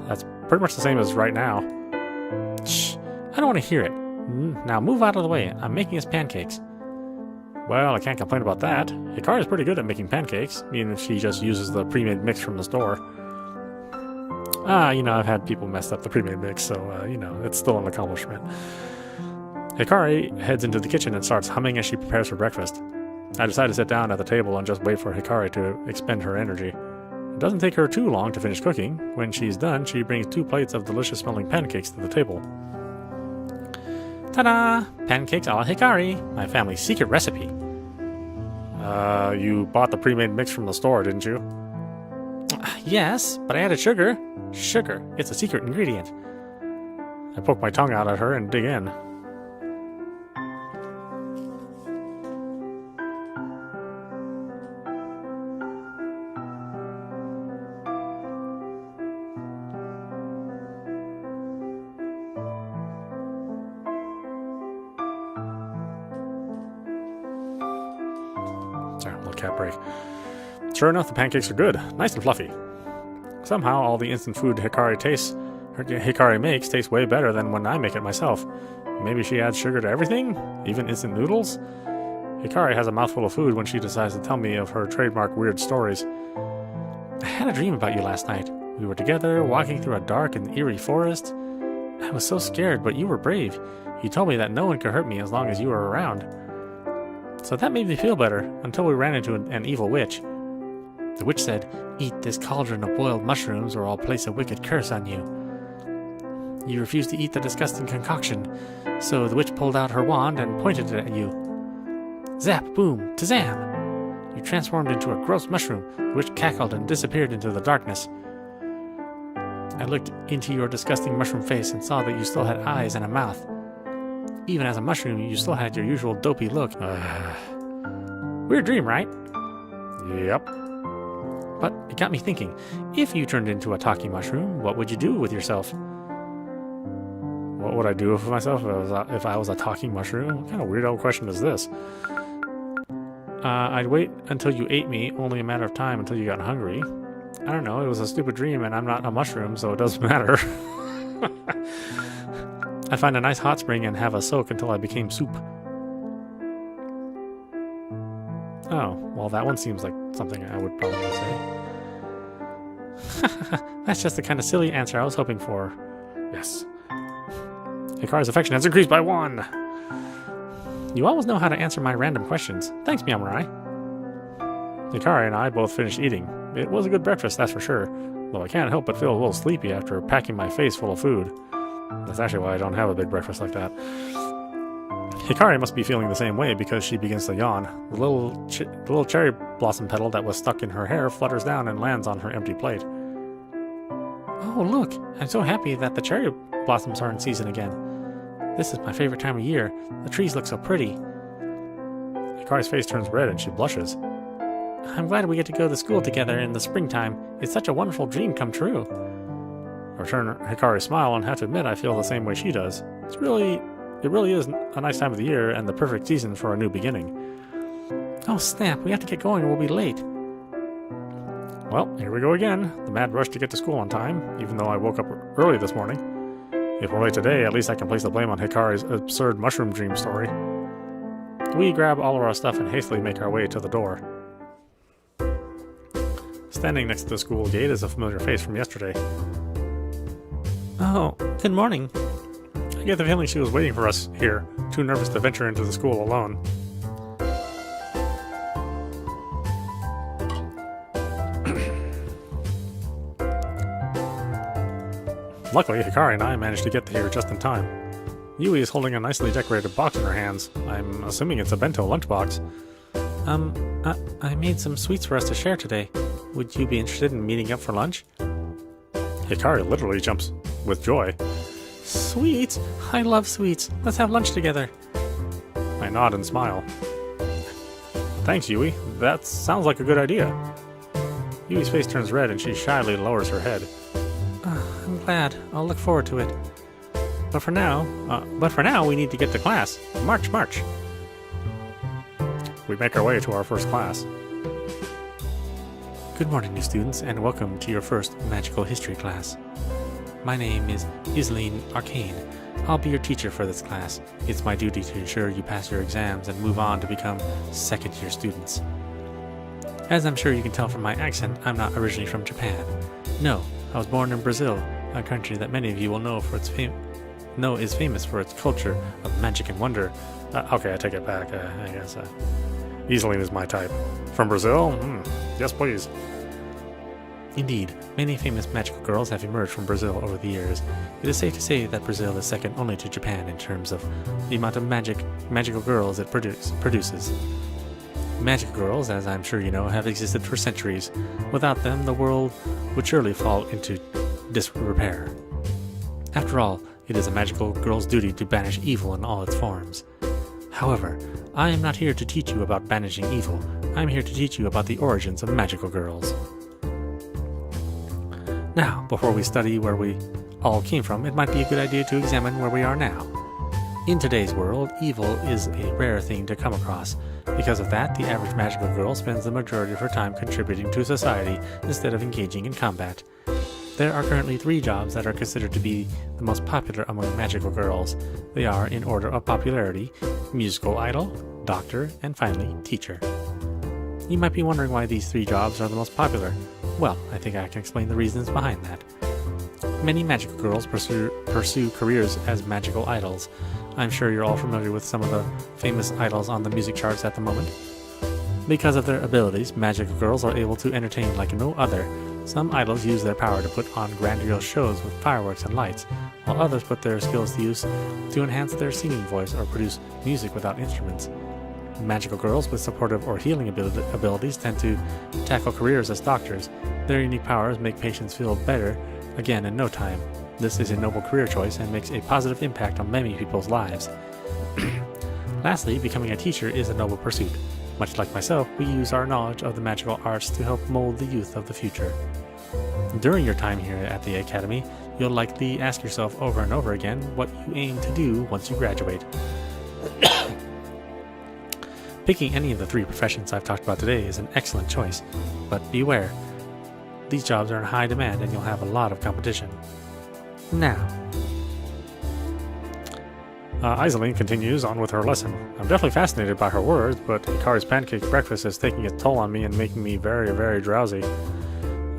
That's Pretty much the same as right now. Shh, I don't want to hear it. Now move out of the way. I'm making us pancakes. Well, I can't complain about that. Hikari's pretty good at making pancakes, even if she just uses the pre-made mix from the store. I've had people mess up the pre-made mix, so, it's still an accomplishment. Hikari heads into the kitchen and starts humming as she prepares for breakfast. I decide to sit down at the table and just wait for Hikari to expend her energy. It doesn't take her too long to finish cooking. When she's done, she brings 2 plates of delicious-smelling pancakes to the table. Ta-da! Pancakes a la Hikari, my family's secret recipe. You bought the pre-made mix from the store, didn't you? Yes, but I added sugar. Sugar, it's a secret ingredient. I poke my tongue out at her and dig in. Sorry, little cat break. Sure enough, the pancakes are good, nice and fluffy. Somehow, all the instant food Hikari makes tastes way better than when I make it myself. Maybe she adds sugar to everything? Even instant noodles? Hikari has a mouthful of food when she decides to tell me of her trademark weird stories. I had a dream about you last night. We were together, walking through a dark and eerie forest. I was so scared, but you were brave. You told me that no one could hurt me as long as you were around. So that made me feel better, until we ran into an evil witch. The witch said, "Eat this cauldron of boiled mushrooms or I'll place a wicked curse on you." You refused to eat the disgusting concoction, so the witch pulled out her wand and pointed it at you. Zap, boom, tazam! You transformed into a gross mushroom, the witch cackled and disappeared into the darkness. I looked into your disgusting mushroom face and saw that you still had eyes and a mouth. Even as a mushroom, you still had your usual dopey look. Weird dream, right? Yep. But it got me thinking, if you turned into a talking mushroom, what would you do with yourself? What would I do with myself if I was a talking mushroom? What kind of weird old question is this? I'd wait until you ate me, only a matter of time until you got hungry. I don't know, it was a stupid dream and I'm not a mushroom, so it doesn't matter. I'd find a nice hot spring and have a soak until I became soup. Oh, well that one seems like something I would probably say. That's just the kind of silly answer I was hoping for. Yes. Hikari's affection has increased by 1! You always know how to answer my random questions. Thanks, Meowmarai. Hikari and I both finished eating. It was a good breakfast, that's for sure, though I can't help but feel a little sleepy after packing my face full of food. That's actually why I don't have a big breakfast like that. Hikari must be feeling the same way because she begins to yawn. The little cherry blossom petal that was stuck in her hair flutters down and lands on her empty plate. Oh, look! I'm so happy that the cherry blossoms are in season again. This is my favorite time of year. The trees look so pretty. Hikari's face turns red and she blushes. I'm glad we get to go to school together in the springtime. It's such a wonderful dream come true. I return Hikari's smile and have to admit I feel the same way she does. It really is a nice time of the year and the perfect season for a new beginning. Oh snap, we have to get going or we'll be late. Well, here we go again. The mad rush to get to school on time, even though I woke up early this morning. If we're late today, at least I can place the blame on Hikari's absurd mushroom dream story. We grab all of our stuff and hastily make our way to the door. Standing next to the school gate is a familiar face from yesterday. Oh, good morning. I get the feeling she was waiting for us here, too nervous to venture into the school alone. Luckily, Hikari and I managed to get here just in time. Yui is holding a nicely decorated box in her hands. I'm assuming it's a bento lunchbox. I made some sweets for us to share today. Would you be interested in meeting up for lunch? Hikari literally jumps with joy. Sweets? I love sweets. Let's have lunch together. I nod and smile. Thanks, Yui. That sounds like a good idea. Yui's face turns red and she shyly lowers her head. I'm glad. I'll look forward to it. But for now, we need to get to class. March, march. We make our way to our first class. Good morning, new students, and welcome to your first magical history class. My name is Isleen Arcane. I'll be your teacher for this class. It's my duty to ensure you pass your exams and move on to become second-year students. As I'm sure you can tell from my accent, I'm not originally from Japan. No, I was born in Brazil, a country that many of you will know is famous for its culture of magic and wonder. Okay, I take it back. I guess Isleen is my type. From Brazil? Yes, please. Indeed, many famous magical girls have emerged from Brazil over the years. It is safe to say that Brazil is second only to Japan in terms of the amount of magical girls it produces. Magical girls, as I'm sure you know, have existed for centuries. Without them, the world would surely fall into disrepair. After all, it is a magical girl's duty to banish evil in all its forms. However, I am not here to teach you about banishing evil. I am here to teach you about the origins of magical girls. Now, before we study where we all came from, it might be a good idea to examine where we are now. In today's world, evil is a rare thing to come across. Because of that, the average magical girl spends the majority of her time contributing to society instead of engaging in combat. There are currently 3 jobs that are considered to be the most popular among magical girls. They are, in order of popularity, musical idol, doctor, and finally, teacher. You might be wondering why these 3 jobs are the most popular. Well, I think I can explain the reasons behind that. Many magical girls pursue careers as magical idols. I'm sure you're all familiar with some of the famous idols on the music charts at the moment. Because of their abilities, magical girls are able to entertain like no other. Some idols use their power to put on grandiose shows with fireworks and lights, while others put their skills to use to enhance their singing voice or produce music without instruments. Magical girls with supportive or healing abilities tend to tackle careers as doctors. Their unique powers make patients feel better again in no time. This is a noble career choice and makes a positive impact on many people's lives. Lastly, becoming a teacher is a noble pursuit. Much like myself, we use our knowledge of the magical arts to help mold the youth of the future. During your time here at the Academy, you'll likely ask yourself over and over again what you aim to do once you graduate. Picking any of the 3 professions I've talked about today is an excellent choice, but beware. These jobs are in high demand and you'll have a lot of competition. Now, Isleen continues on with her lesson. I'm definitely fascinated by her words, but Hikari's pancake breakfast is taking its toll on me and making me very, very drowsy.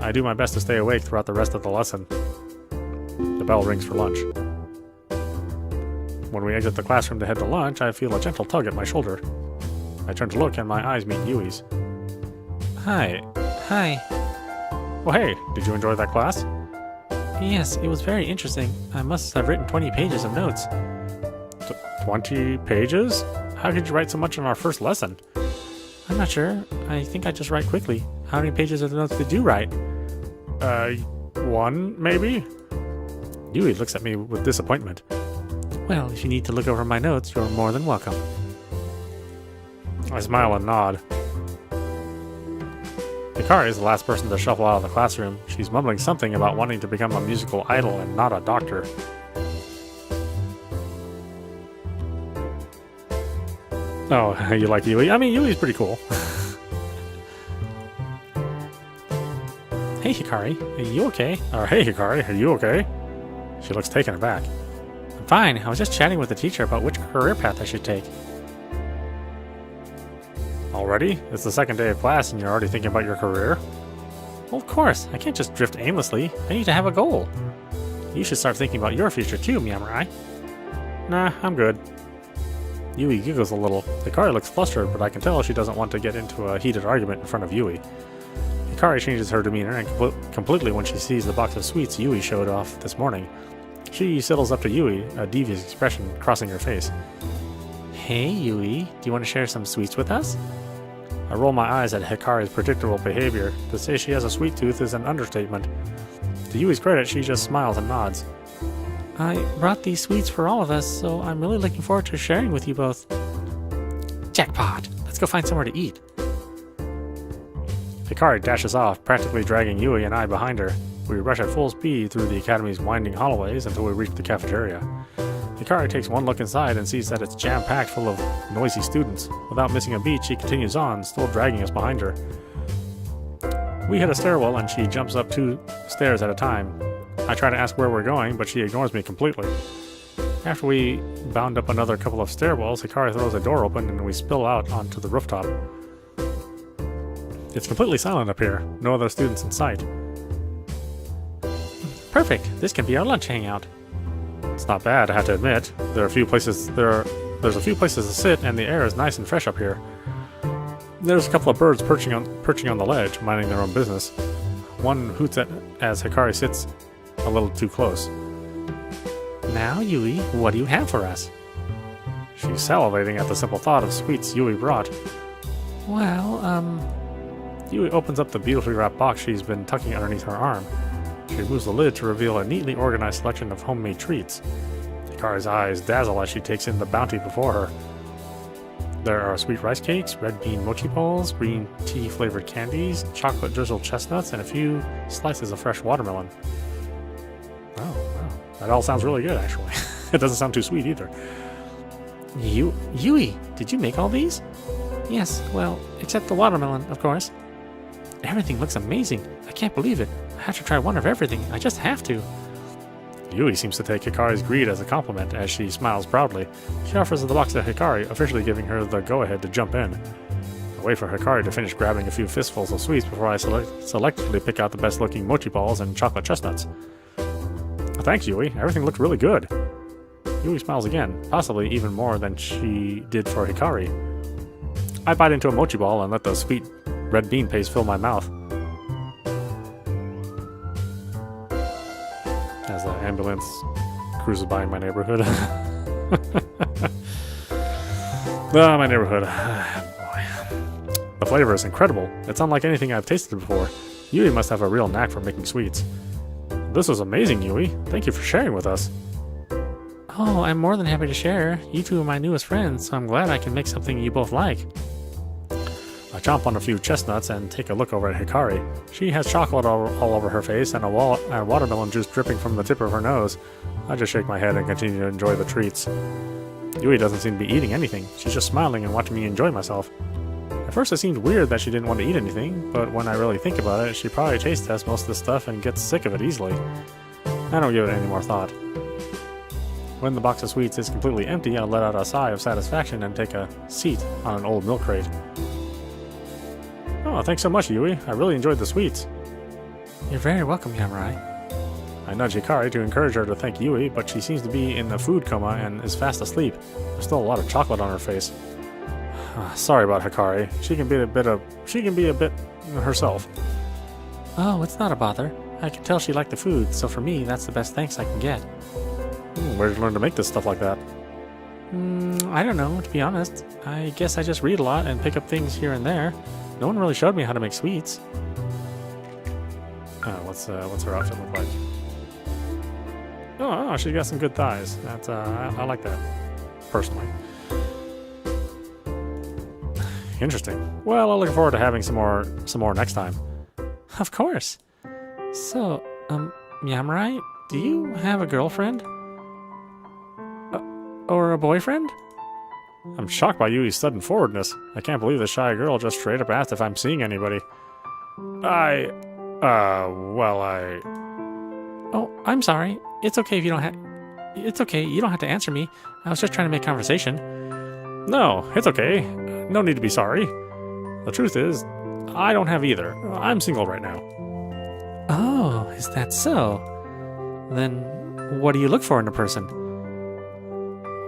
I do my best to stay awake throughout the rest of the lesson. The bell rings for lunch. When we exit the classroom to head to lunch, I feel a gentle tug at my shoulder. I turn to look and my eyes meet Yui's. Hi. Oh hey, did you enjoy that class? Yes, it was very interesting. I must have written 20 pages of notes. 20 pages? How could you write so much in our first lesson? I'm not sure. I think I just write quickly. How many pages of notes did you write? 1, maybe? Yui looks at me with disappointment. Well, if you need to look over my notes, you're more than welcome. I smile and nod. Hikari is the last person to shuffle out of the classroom. She's mumbling something about wanting to become a musical idol and not a doctor. Oh, you like Yui? I mean, Yui's pretty cool. Hey, Hikari, are you okay? Or hey, Hikari, are you okay? She looks taken aback. I'm fine. I was just chatting with the teacher about which career path I should take. Already? It's the second day of class and you're already thinking about your career? Well, of course. I can't just drift aimlessly. I need to have a goal. You should start thinking about your future too, Miyamurai. Nah, I'm good. Yui giggles a little. Hikari looks flustered, but I can tell she doesn't want to get into a heated argument in front of Yui. Hikari changes her demeanor and completely when she sees the box of sweets Yui showed off this morning. She sidles up to Yui, a devious expression crossing her face. Hey, Yui, do you want to share some sweets with us? I roll my eyes at Hikari's predictable behavior. To say she has a sweet tooth is an understatement. To Yui's credit, she just smiles and nods. I brought these sweets for all of us, so I'm really looking forward to sharing with you both. Jackpot! Let's go find somewhere to eat. Hikari dashes off, practically dragging Yui and I behind her. We rush at full speed through the academy's winding hallways until we reach the cafeteria. Hikari takes one look inside and sees that it's jam-packed full of noisy students. Without missing a beat, she continues on, still dragging us behind her. We hit a stairwell and she jumps up 2 stairs at a time. I try to ask where we're going, but she ignores me completely. After we bound up another couple of stairwells, Hikari throws a door open and we spill out onto the rooftop. It's completely silent up here. No other students in sight. Perfect. This can be our lunch hangout. It's not bad, I have to admit. There's a few places to sit, and the air is nice and fresh up here. There's a couple of birds perching on the ledge, minding their own business. One hoots as Hikari sits a little too close. Now, Yui, what do you have for us? She's salivating at the simple thought of sweets Yui brought. Well, Yui opens up the beautifully wrapped box she's been tucking underneath her arm. She removes the lid to reveal a neatly organized selection of homemade treats. Hikari's eyes dazzle as she takes in the bounty before her. There are sweet rice cakes, red bean mochi balls, green tea flavored candies, chocolate drizzled chestnuts, and a few slices of fresh watermelon. Oh, wow. That all sounds really good, actually. It doesn't sound too sweet either. Yui, did you make all these? Yes, well, except the watermelon, of course. Everything looks amazing. I can't believe it. I have to try one of everything. I just have to. Yui seems to take Hikari's greed as a compliment as she smiles proudly. She offers the box to Hikari, officially giving her the go-ahead to jump in. I wait for Hikari to finish grabbing a few fistfuls of sweets before I selectively pick out the best-looking mochi balls and chocolate chestnuts. Thanks, Yui. Everything looked really good. Yui smiles again, possibly even more than she did for Hikari. I bite into a mochi ball and let the sweet red bean paste fill my mouth. As the ambulance cruises by my neighborhood. My neighborhood. Boy. The flavor is incredible. It's unlike anything I've tasted before. Yui must have a real knack for making sweets. This was amazing, Yui. Thank you for sharing with us. Oh, I'm more than happy to share. You two are my newest friends, so I'm glad I can make something you both like. I chomp on a few chestnuts and take a look over at Hikari. She has chocolate all over her face and watermelon juice dripping from the tip of her nose. I just shake my head and continue to enjoy the treats. Yui doesn't seem to be eating anything. She's just smiling and watching me enjoy myself. At first it seemed weird that she didn't want to eat anything, but when I really think about it, she probably taste tests most of the stuff and gets sick of it easily. I don't give it any more thought. When the box of sweets is completely empty, I let out a sigh of satisfaction and take a seat on an old milk crate. Oh, thanks so much, Yui. I really enjoyed the sweets. You're very welcome, Yamurai. I nudge Hikari to encourage her to thank Yui, but she seems to be in a food coma and is fast asleep. There's still a lot of chocolate on her face. Sorry about Hikari. She can be a bit herself. Oh, it's not a bother. I can tell she liked the food, so for me, that's the best thanks I can get. Where did you learn to make this stuff like that? I don't know, to be honest. I guess I just read a lot and pick up things here and there. No one really showed me how to make sweets. What's her outfit look like? Oh, she's got some good thighs. That's I like that, personally. Interesting. Well, I'm looking forward to having some more next time. Of course. So, Yamurai, do you have a girlfriend? Or a boyfriend? I'm shocked by Yui's sudden forwardness. I can't believe the shy girl just straight up asked if I'm seeing anybody. Oh, I'm sorry. It's okay if you don't have... It's okay, you don't have to answer me. I was just trying to make conversation. No, it's okay. No need to be sorry. The truth is, I don't have either. I'm single right now. Oh, is that so? Then, what do you look for in a person?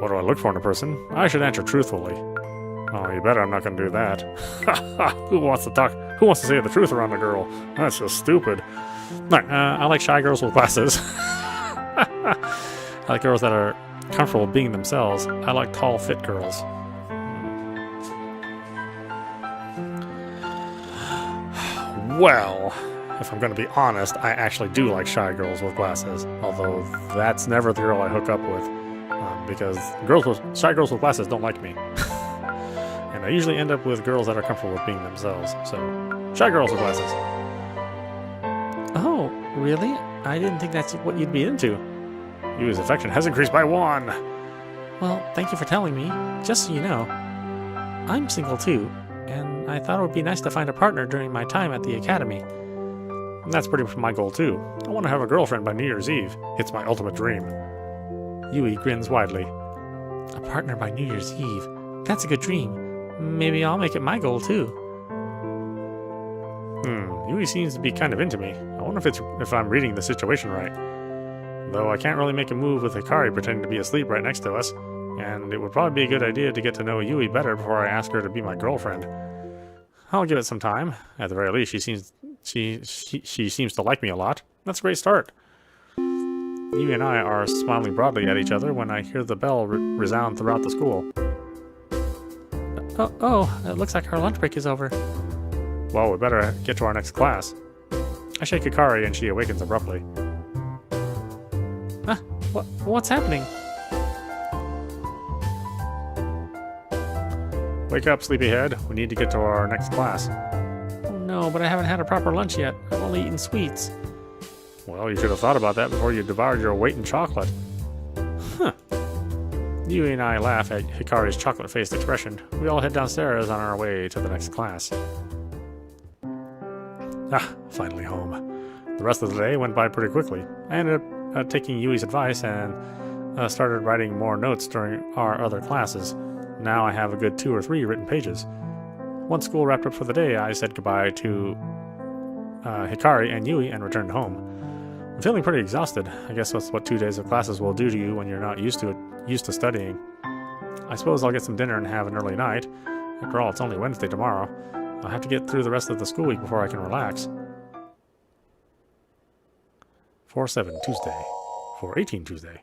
What do I look for in a person? I should answer truthfully. Oh, you bet I'm not going to do that. Who wants to talk? Who wants to say the truth around a girl? That's just stupid. I like shy girls with glasses. I like girls that are comfortable being themselves. I like tall, fit girls. Well, if I'm going to be honest, I actually do like shy girls with glasses. Although that's never the girl I hook up with. Because shy girls with glasses don't like me. And I usually end up with girls that are comfortable with being themselves. So, shy girls with glasses. Oh, really? I didn't think that's what you'd be into. Yui's affection has increased by 1. Well, thank you for telling me. Just so you know, I'm single too, and I thought it would be nice to find a partner during my time at the academy. And that's pretty much my goal too. I want to have a girlfriend by New Year's Eve. It's my ultimate dream. Yui grins widely. A partner by New Year's Eve. That's a good dream. Maybe I'll make it my goal too. Yui seems to be kind of into me. I wonder if I'm reading the situation right. Though I can't really make a move with Hikari pretending to be asleep right next to us, and it would probably be a good idea to get to know Yui better before I ask her to be my girlfriend. I'll give it some time. At the very least, she seems to like me a lot. That's a great start. Yui and I are smiling broadly at each other when I hear the bell resound throughout the school. Oh, it looks like our lunch break is over. Well, we better get to our next class. I shake Hikari and she awakens abruptly. What's happening? Wake up, sleepyhead. We need to get to our next class. Oh no, but I haven't had a proper lunch yet. I've only eaten sweets. Well, you should have thought about that before you devoured your weight in chocolate. Huh. Yui and I laugh at Hikari's chocolate-faced expression. We all head downstairs on our way to the next class. Finally home. The rest of the day went by pretty quickly. I ended up taking Yui's advice and started writing more notes during our other classes. Now I have a good 2 or 3 written pages. Once school wrapped up for the day, I said goodbye to Hikari and Yui and returned home. I'm feeling pretty exhausted. I guess that's what 2 days of classes will do to you when you're not used to studying. I suppose I'll get some dinner and have an early night. After all, it's only Wednesday tomorrow. I'll have to get through the rest of the school week before I can relax. 4/7 Tuesday. 4/18 Tuesday.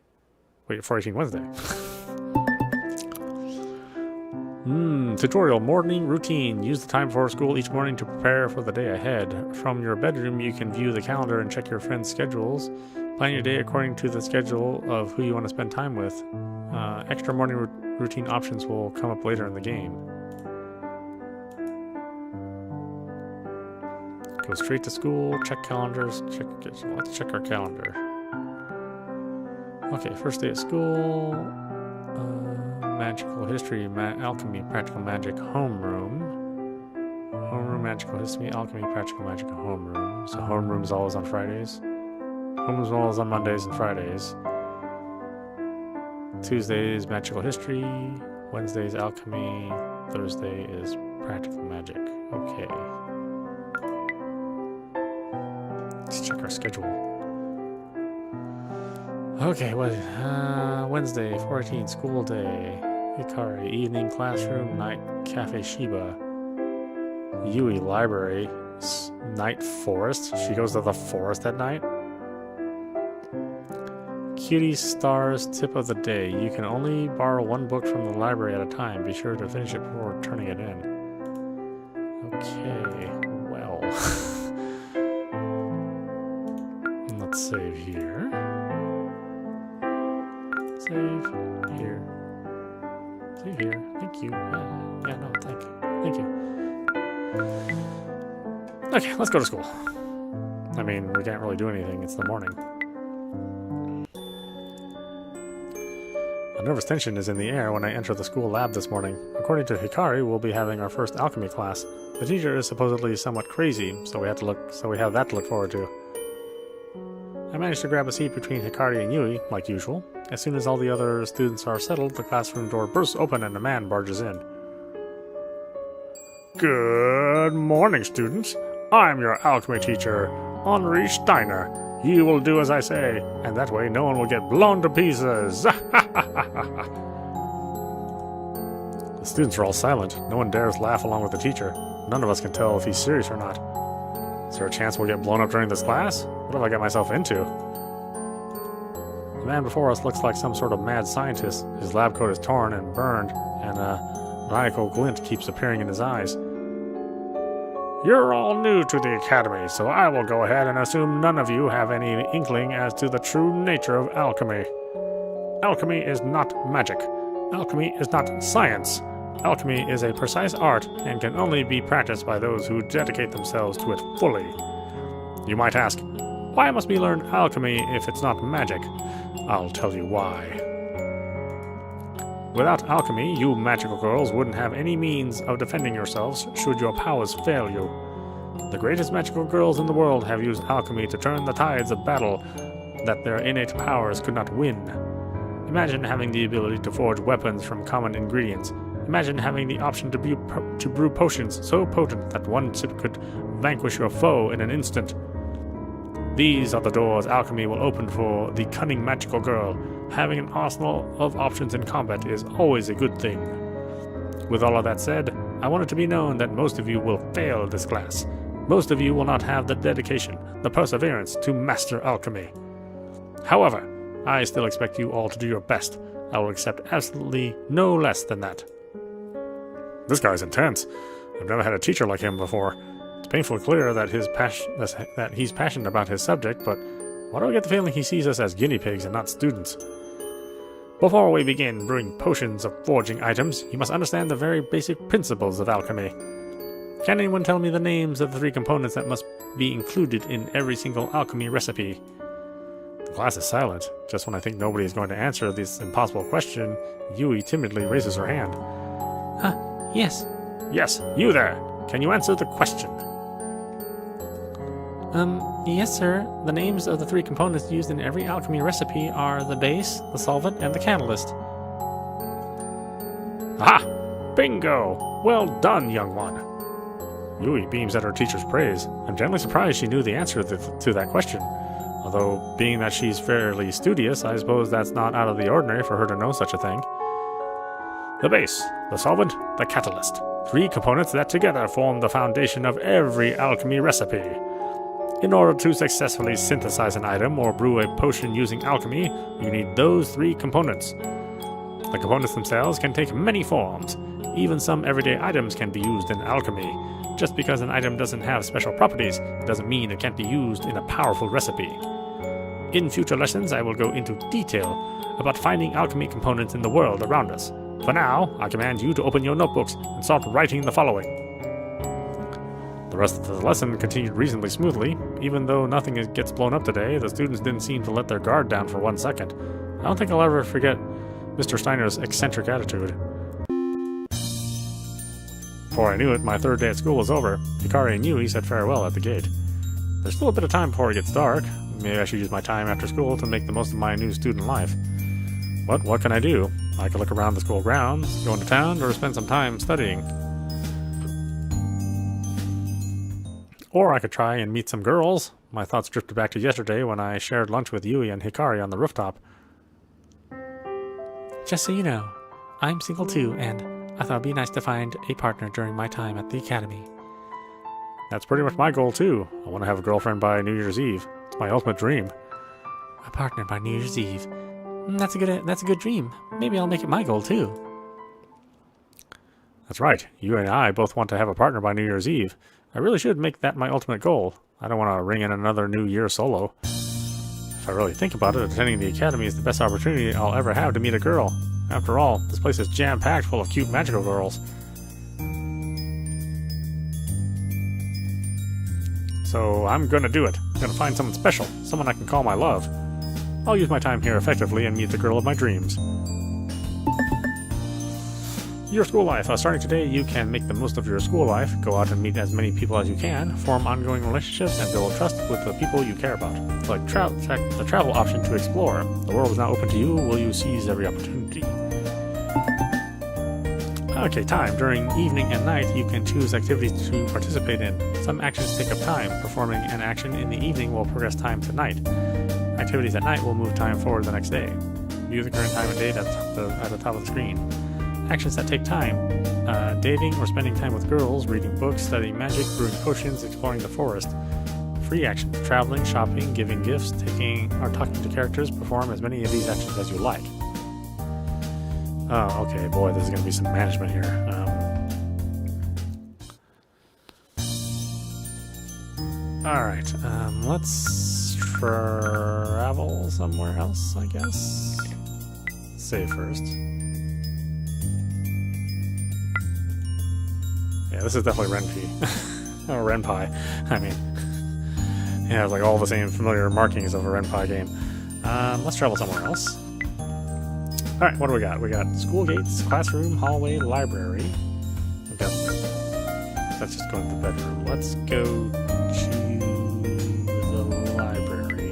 Wait, 4/18 Wednesday. Tutorial morning routine. Use the time before school each morning to prepare for the day ahead. From your bedroom, you can view the calendar and check your friends' schedules. Plan your day according to the schedule of who you want to spend time with. Extra morning routine options will come up later in the game. Go straight to school, check calendars, let's check our calendar. Okay, first day of school, magical history, alchemy, practical magic, homeroom. Homeroom, magical history, alchemy, practical magic, homeroom. So homeroom's always on Fridays. Homeroom's always on Mondays and Fridays. Tuesdays, magical history. Wednesday's alchemy. Thursday is practical magic. Okay. Let's check our schedule. Okay, Wednesday, 14, school day. Hikari, evening classroom, night, cafe Shiba. Yui, library, night, forest. She goes to the forest at night. Cutie Stars, tip of the day. You can only borrow 1 book from the library at a time. Be sure to finish it before turning it in. Okay, well. Let's save here. Save here. Save here. Thank you. Thank you. Okay, let's go to school. I mean, we can't really do anything. It's the morning. A nervous tension is in the air when I enter the school lab this morning. According to Hikari, we'll be having our first alchemy class. The teacher is supposedly somewhat crazy, so we have that to look forward to. I managed to grab a seat between Hikari and Yui, like usual. As soon as all the other students are settled, the classroom door bursts open and a man barges in. Good morning, students. I'm your alchemy teacher, Henri Steiner. You will do as I say, and that way no one will get blown to pieces. The students are all silent. No one dares laugh along with the teacher. None of us can tell if he's serious or not. Is there a chance we'll get blown up during this class? What have I got myself into? The man before us looks like some sort of mad scientist. His lab coat is torn and burned, and a maniacal glint keeps appearing in his eyes. You're all new to the academy, so I will go ahead and assume none of you have any inkling as to the true nature of alchemy. Alchemy is not magic. Alchemy is not science. Alchemy is a precise art and can only be practiced by those who dedicate themselves to it fully. You might ask, why must we learn alchemy if it's not magic? I'll tell you why. Without alchemy, you magical girls wouldn't have any means of defending yourselves should your powers fail you. The greatest magical girls in the world have used alchemy to turn the tides of battle that their innate powers could not win. Imagine having the ability to forge weapons from common ingredients. Imagine having the option to brew potions so potent that one sip could vanquish your foe in an instant. These are the doors alchemy will open for the cunning magical girl. Having an arsenal of options in combat is always a good thing. With all of that said, I want it to be known that most of you will fail this class. Most of you will not have the dedication, the perseverance to master alchemy. However, I still expect you all to do your best. I will accept absolutely no less than that. This guy's intense. I've never had a teacher like him before. It's painfully clear that he's passionate about his subject, but why do I get the feeling he sees us as guinea pigs and not students? Before we begin brewing potions of forging items, you must understand the very basic principles of alchemy. Can anyone tell me the names of the 3 components that must be included in every single alchemy recipe? The class is silent. Just when I think nobody is going to answer this impossible question, Yui timidly raises her hand. Yes. Yes, you there. Can you answer the question? Yes, sir. The names of the 3 components used in every alchemy recipe are the base, the solvent, and the catalyst. Aha! Bingo! Well done, young one. Yui beams at her teacher's praise. I'm generally surprised she knew the answer to that question. Although, being that she's fairly studious, I suppose that's not out of the ordinary for her to know such a thing. The base, the solvent, the catalyst. 3 components that together form the foundation of every alchemy recipe. In order to successfully synthesize an item or brew a potion using alchemy, you need those 3 components. The components themselves can take many forms. Even some everyday items can be used in alchemy. Just because an item doesn't have special properties, doesn't mean it can't be used in a powerful recipe. In future lessons, I will go into detail about finding alchemy components in the world around us. For now, I command you to open your notebooks and start writing the following. The rest of the lesson continued reasonably smoothly. Even though nothing gets blown up today, the students didn't seem to let their guard down for 1 second. I don't think I'll ever forget Mr. Steiner's eccentric attitude. Before I knew it, my 3rd day at school was over. Hikari and Yui said farewell at the gate. There's still a bit of time before it gets dark. Maybe I should use my time after school to make the most of my new student life. But what can I do? I could look around the school grounds, go into town, or spend some time studying. Or I could try and meet some girls. My thoughts drifted back to yesterday when I shared lunch with Yui and Hikari on the rooftop. Just so you know, I'm single too, and I thought it'd be nice to find a partner during my time at the academy. That's pretty much my goal too. I want to have a girlfriend by New Year's Eve. It's my ultimate dream. A partner by New Year's Eve. That's a good dream. Maybe I'll make it my goal too. That's right. You and I both want to have a partner by New Year's Eve. I really should make that my ultimate goal. I don't want to ring in another New Year solo. If I really think about it, attending the academy is the best opportunity I'll ever have to meet a girl. After all, this place is jam-packed full of cute magical girls. So I'm gonna do it. I'm gonna find someone special, someone I can call my love. I'll use my time here effectively and meet the girl of my dreams. Your school life. Starting today, you can make the most of your school life, go out and meet as many people as you can, form ongoing relationships, and build trust with the people you care about. Select the travel option to explore. The world is now open to you. Will you seize every opportunity? Okay, time. During evening and night, you can choose activities to participate in. Some actions take up time. Performing an action in the evening will progress time to night. Activities at night will move time forward the next day. View the current time and date at the top of the screen. Actions that take time. Dating or spending time with girls, reading books, studying magic, brewing potions, exploring the forest. Free actions. Traveling, shopping, giving gifts, talking to characters. Perform as many of these actions as you like. Oh, okay, boy, this is going to be some management here. Alright, let's travel somewhere else, I guess. Save first. Yeah, this is definitely Renpie. Or Renpie. I mean, it has like all the same familiar markings of a Renpie game. Let's travel somewhere else. Alright, what do we got? We got school gates, classroom, hallway, library. We've got That's just going to the bedroom. Let's go to the library.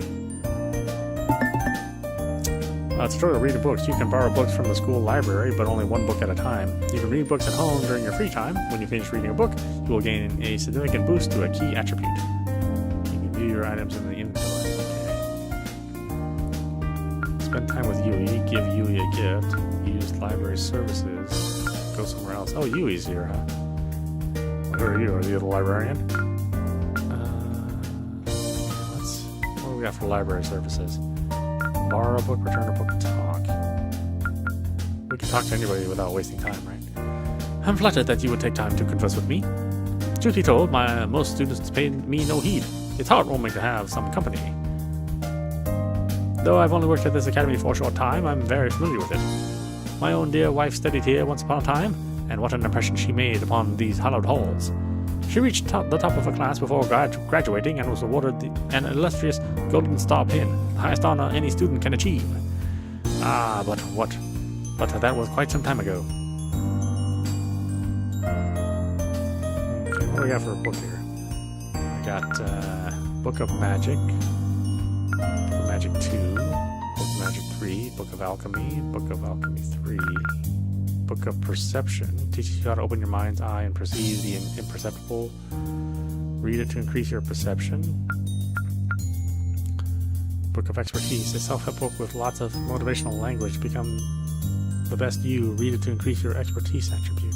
Tutorial read books. You can borrow books from the school library, but only one book at a time. You can read books at home during your free time. When you finish reading a book, you will gain a significant boost to a key attribute. You can view your items in the inventory. Okay. Spend time with Yui. Give Yui a gift. Use library services. Go somewhere else. Oh, Yui's here, huh? Who are you? Are you the librarian? What do we got for library services? Borrow a book, return a book, talk. We can talk to anybody without wasting time, right? I'm flattered that you would take time to converse with me. Truth be told, most students pay me no heed. It's heartwarming to have some company. Though I've only worked at this academy for a short time, I'm very familiar with it. My own dear wife studied here once upon a time, and what an impression she made upon these hallowed halls. She reached the top of her class before graduating and was awarded an illustrious Golden Star Pin, the highest honor any student can achieve. But that was quite some time ago. Okay, what do we got for a book here? I got Book of Magic, Book of Magic 2, Book of Magic 3, Book of Alchemy 3, Book of Perception teaches you how to open your mind's eye and perceive the imperceptible. Read it to increase your perception. Book of Expertise, a self-help book with lots of motivational language. Become the best you. Read it to increase your expertise attribute.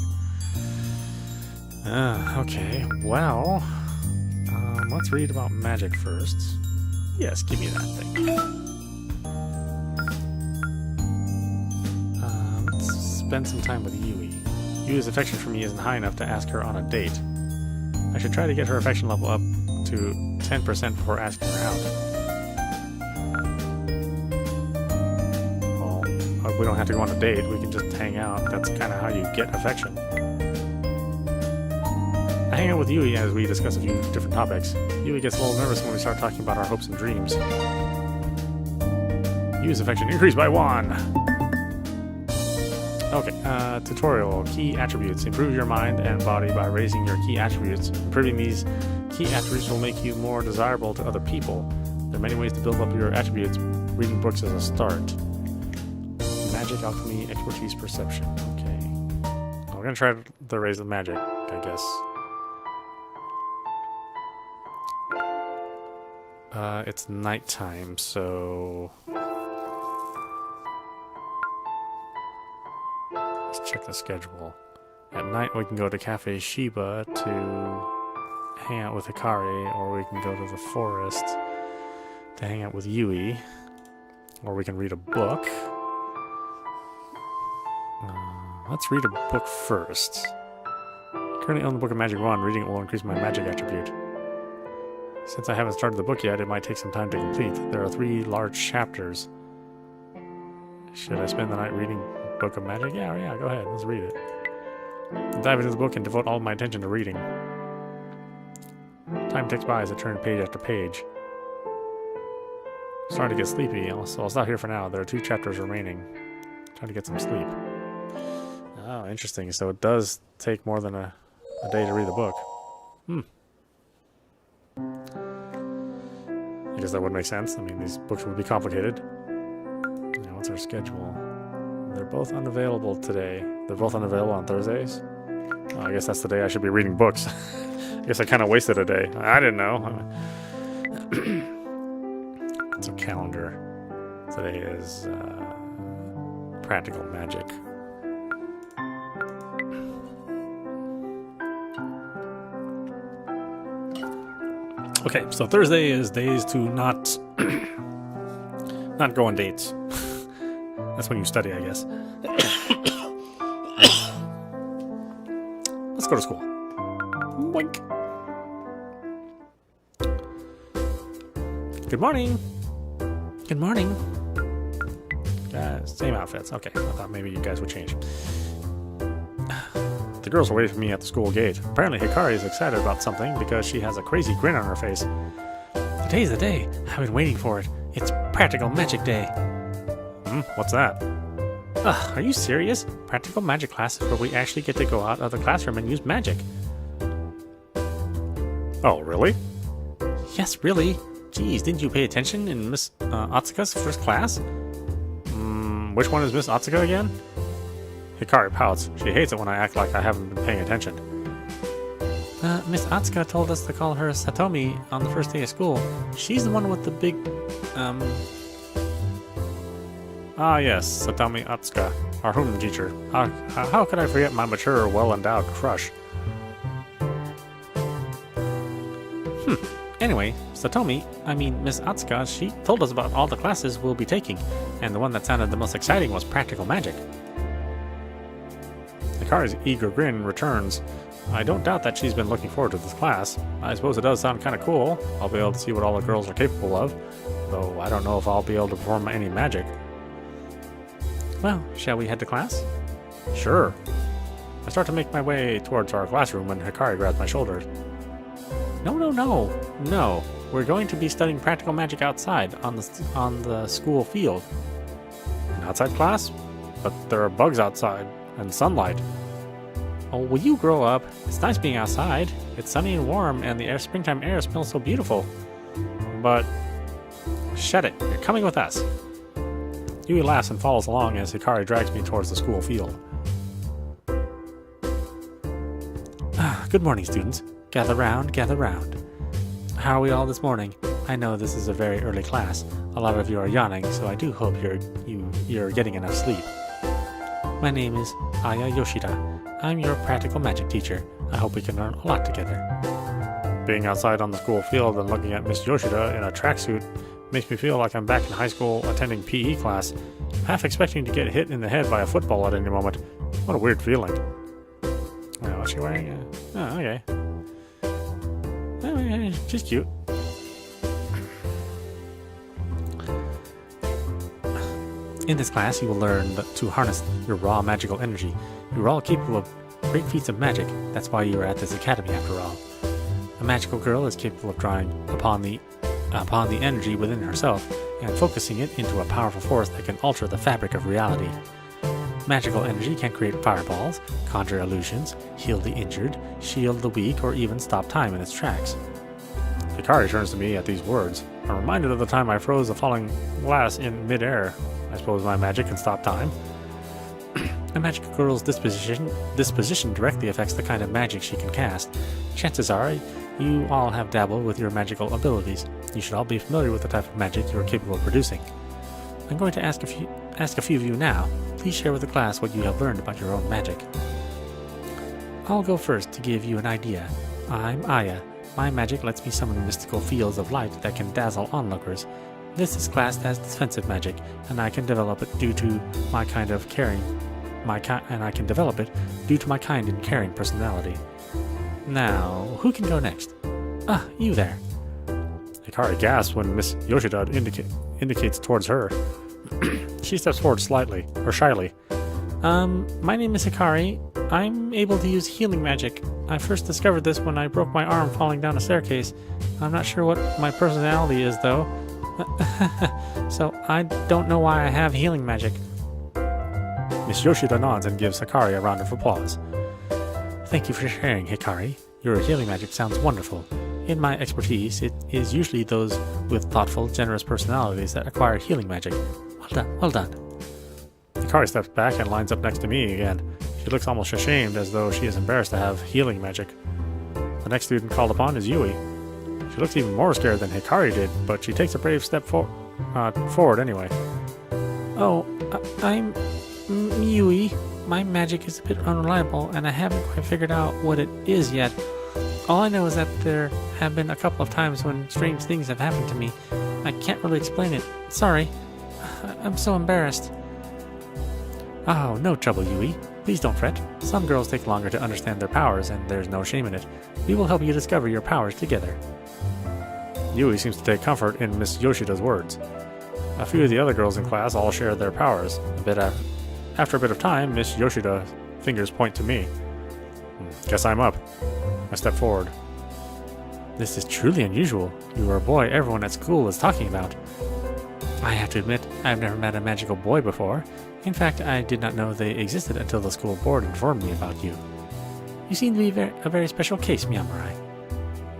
Okay, well, let's read about magic first. Yes, give me that thing. Spend some time with Yui. Yui's affection for me isn't high enough to ask her on a date. I should try to get her affection level up to 10% before asking her out. Well, we don't have to go on a date, we can just hang out. That's kind of how you get affection. I hang out with Yui as we discuss a few different topics. Yui gets a little nervous when we start talking about our hopes and dreams. Yui's affection increased by 1! Okay, tutorial. Key attributes. Improve your mind and body by raising your key attributes. Improving these key attributes will make you more desirable to other people. There are many ways to build up your attributes. Reading books is a start. Magic, alchemy, expertise, perception. Okay. We're gonna try to raise the magic, I guess. It's nighttime, so... check the schedule. At night we can go to Cafe Shiba to hang out with Hikari, or we can go to the forest to hang out with Yui, or we can read a book. Let's read a book first. Currently own the Book of Magic 1. Reading it will increase my magic attribute. Since I haven't started the book yet, it might take some time to complete. There are 3 large chapters. Should I spend the night reading Book of Magic? Yeah, go ahead. Let's read it. I'll dive into the book and devote all my attention to reading. Time ticks by as I turn page after page. I'm starting to get sleepy, so I'll stop here for now. There are 2 chapters remaining. Trying to get some sleep. Oh, interesting. So it does take more than a day to read the book. I guess that would make sense. I mean, these books would be complicated. Now, what's our schedule? They're both unavailable today. They're both unavailable on Thursdays? Well, I guess that's the day I should be reading books. I guess I kind of wasted a day. I didn't know. It's a calendar. Today is practical magic. Okay, so Thursday is days to not go on dates. That's when you study, I guess. Let's go to school. Boink. Good morning. Good morning. Same outfits. Okay, I thought maybe you guys would change. The girls are waiting for me at the school gate. Apparently Hikari is excited about something because she has a crazy grin on her face. Today's the day. I've been waiting for it. It's Practical Magic Day. What's that? Are you serious? Practical magic class is where we actually get to go out of the classroom and use magic. Oh, really? Yes, really. Geez, didn't you pay attention in Miss Atsuka's first class? Which one is Miss Atsuka again? Hikari pouts. She hates it when I act like I haven't been paying attention. Miss Atsuka told us to call her Satomi on the first day of school. She's the one with the big, Ah, yes, Satomi Atsuka, our home teacher. How could I forget my mature, well-endowed crush? Anyway, Miss Atsuka, she told us about all the classes we'll be taking, and the one that sounded the most exciting was practical magic. Hikari's eager grin returns. I don't doubt that she's been looking forward to this class. I suppose it does sound kind of cool. I'll be able to see what all the girls are capable of, though I don't know if I'll be able to perform any magic. Well, shall we head to class? Sure. I start to make my way towards our classroom when Hikari grabs my shoulder. No. We're going to be studying practical magic outside on the school field. An outside class? But there are bugs outside, and sunlight. Oh, will you grow up? It's nice being outside. It's sunny and warm, and the springtime air smells so beautiful. But Shut it. You're coming with us. Yui laughs and follows along as Hikari drags me towards the school field. Good morning, students. Gather round, gather round. How are we all this morning? I know this is a very early class. A lot of you are yawning, so I do hope you're getting enough sleep. My name is Aya Yoshida. I'm your practical magic teacher. I hope we can learn a lot together. Being outside on the school field and looking at Miss Yoshida in a tracksuit makes me feel like I'm back in high school attending PE class, half expecting to get hit in the head by a football at any moment. What a weird feeling. What's she wearing? Oh, okay. Oh, yeah, she's cute. In this class, you will learn to harness your raw magical energy. You are all capable of great feats of magic. That's why you are at this academy, after all. A magical girl is capable of drawing upon the energy within herself and focusing it into a powerful force that can alter the fabric of reality. Magical energy can create fireballs, conjure illusions, heal the injured, shield the weak, or even stop time in its tracks. Hikari turns to me at these words. I'm reminded of the time I froze a falling glass in midair. I suppose my magic can stop time. A magical girl's disposition directly affects the kind of magic she can cast. Chances are, you all have dabbled with your magical abilities. You should all be familiar with the type of magic you are capable of producing. I'm going to ask a few of you now. Please share with the class what you have learned about your own magic. I'll go first to give you an idea. I'm Aya. My magic lets me summon mystical fields of light that can dazzle onlookers. This is classed as defensive magic, and I can develop it due to my kind and caring personality. Now, who can go next? Ah, you there. Hikari gasps when Miss Yoshida indicates towards her. She steps forward shyly. My name is Hikari. I'm able to use healing magic. I first discovered this when I broke my arm falling down a staircase. I'm not sure what my personality is, though. So I don't know why I have healing magic. Miss Yoshida nods and gives Hikari a round of applause. Thank you for sharing, Hikari. Your healing magic sounds wonderful. In my expertise, it is usually those with thoughtful, generous personalities that acquire healing magic. Well done. Hikari steps back and lines up next to me again. She looks almost ashamed, as though she is embarrassed to have healing magic. The next student called upon is Yui. She looks even more scared than Hikari did, but she takes a brave step forward anyway. Oh, I'm Yui. My magic is a bit unreliable, and I haven't quite figured out what it is yet. All I know is that there have been a couple of times when strange things have happened to me. I can't really explain it. Sorry. I'm so embarrassed. Oh, no trouble, Yui. Please don't fret. Some girls take longer to understand their powers, and there's no shame in it. We will help you discover your powers together. Yui seems to take comfort in Miss Yoshida's words. A few of the other girls in class all share their powers. After a bit of time, Miss Yoshida's fingers point to me. Guess I'm up. I step forward. This is truly unusual. You are a boy everyone at school is talking about. I have to admit, I've never met a magical boy before. In fact, I did not know they existed until the school board informed me about you. You seem to be a very special case, Miyamorai.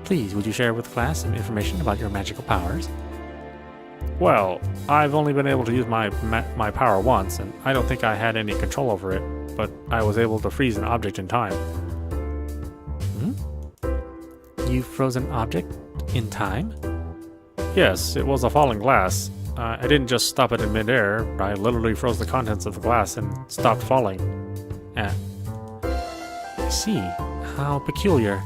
Please, would you share with the class some information about your magical powers? Well, I've only been able to use my power once, and I don't think I had any control over it, but I was able to freeze an object in time. You froze an object in time? Yes, it was a falling glass. I didn't just stop it in midair, I literally froze the contents of the glass and stopped falling. I see. How peculiar.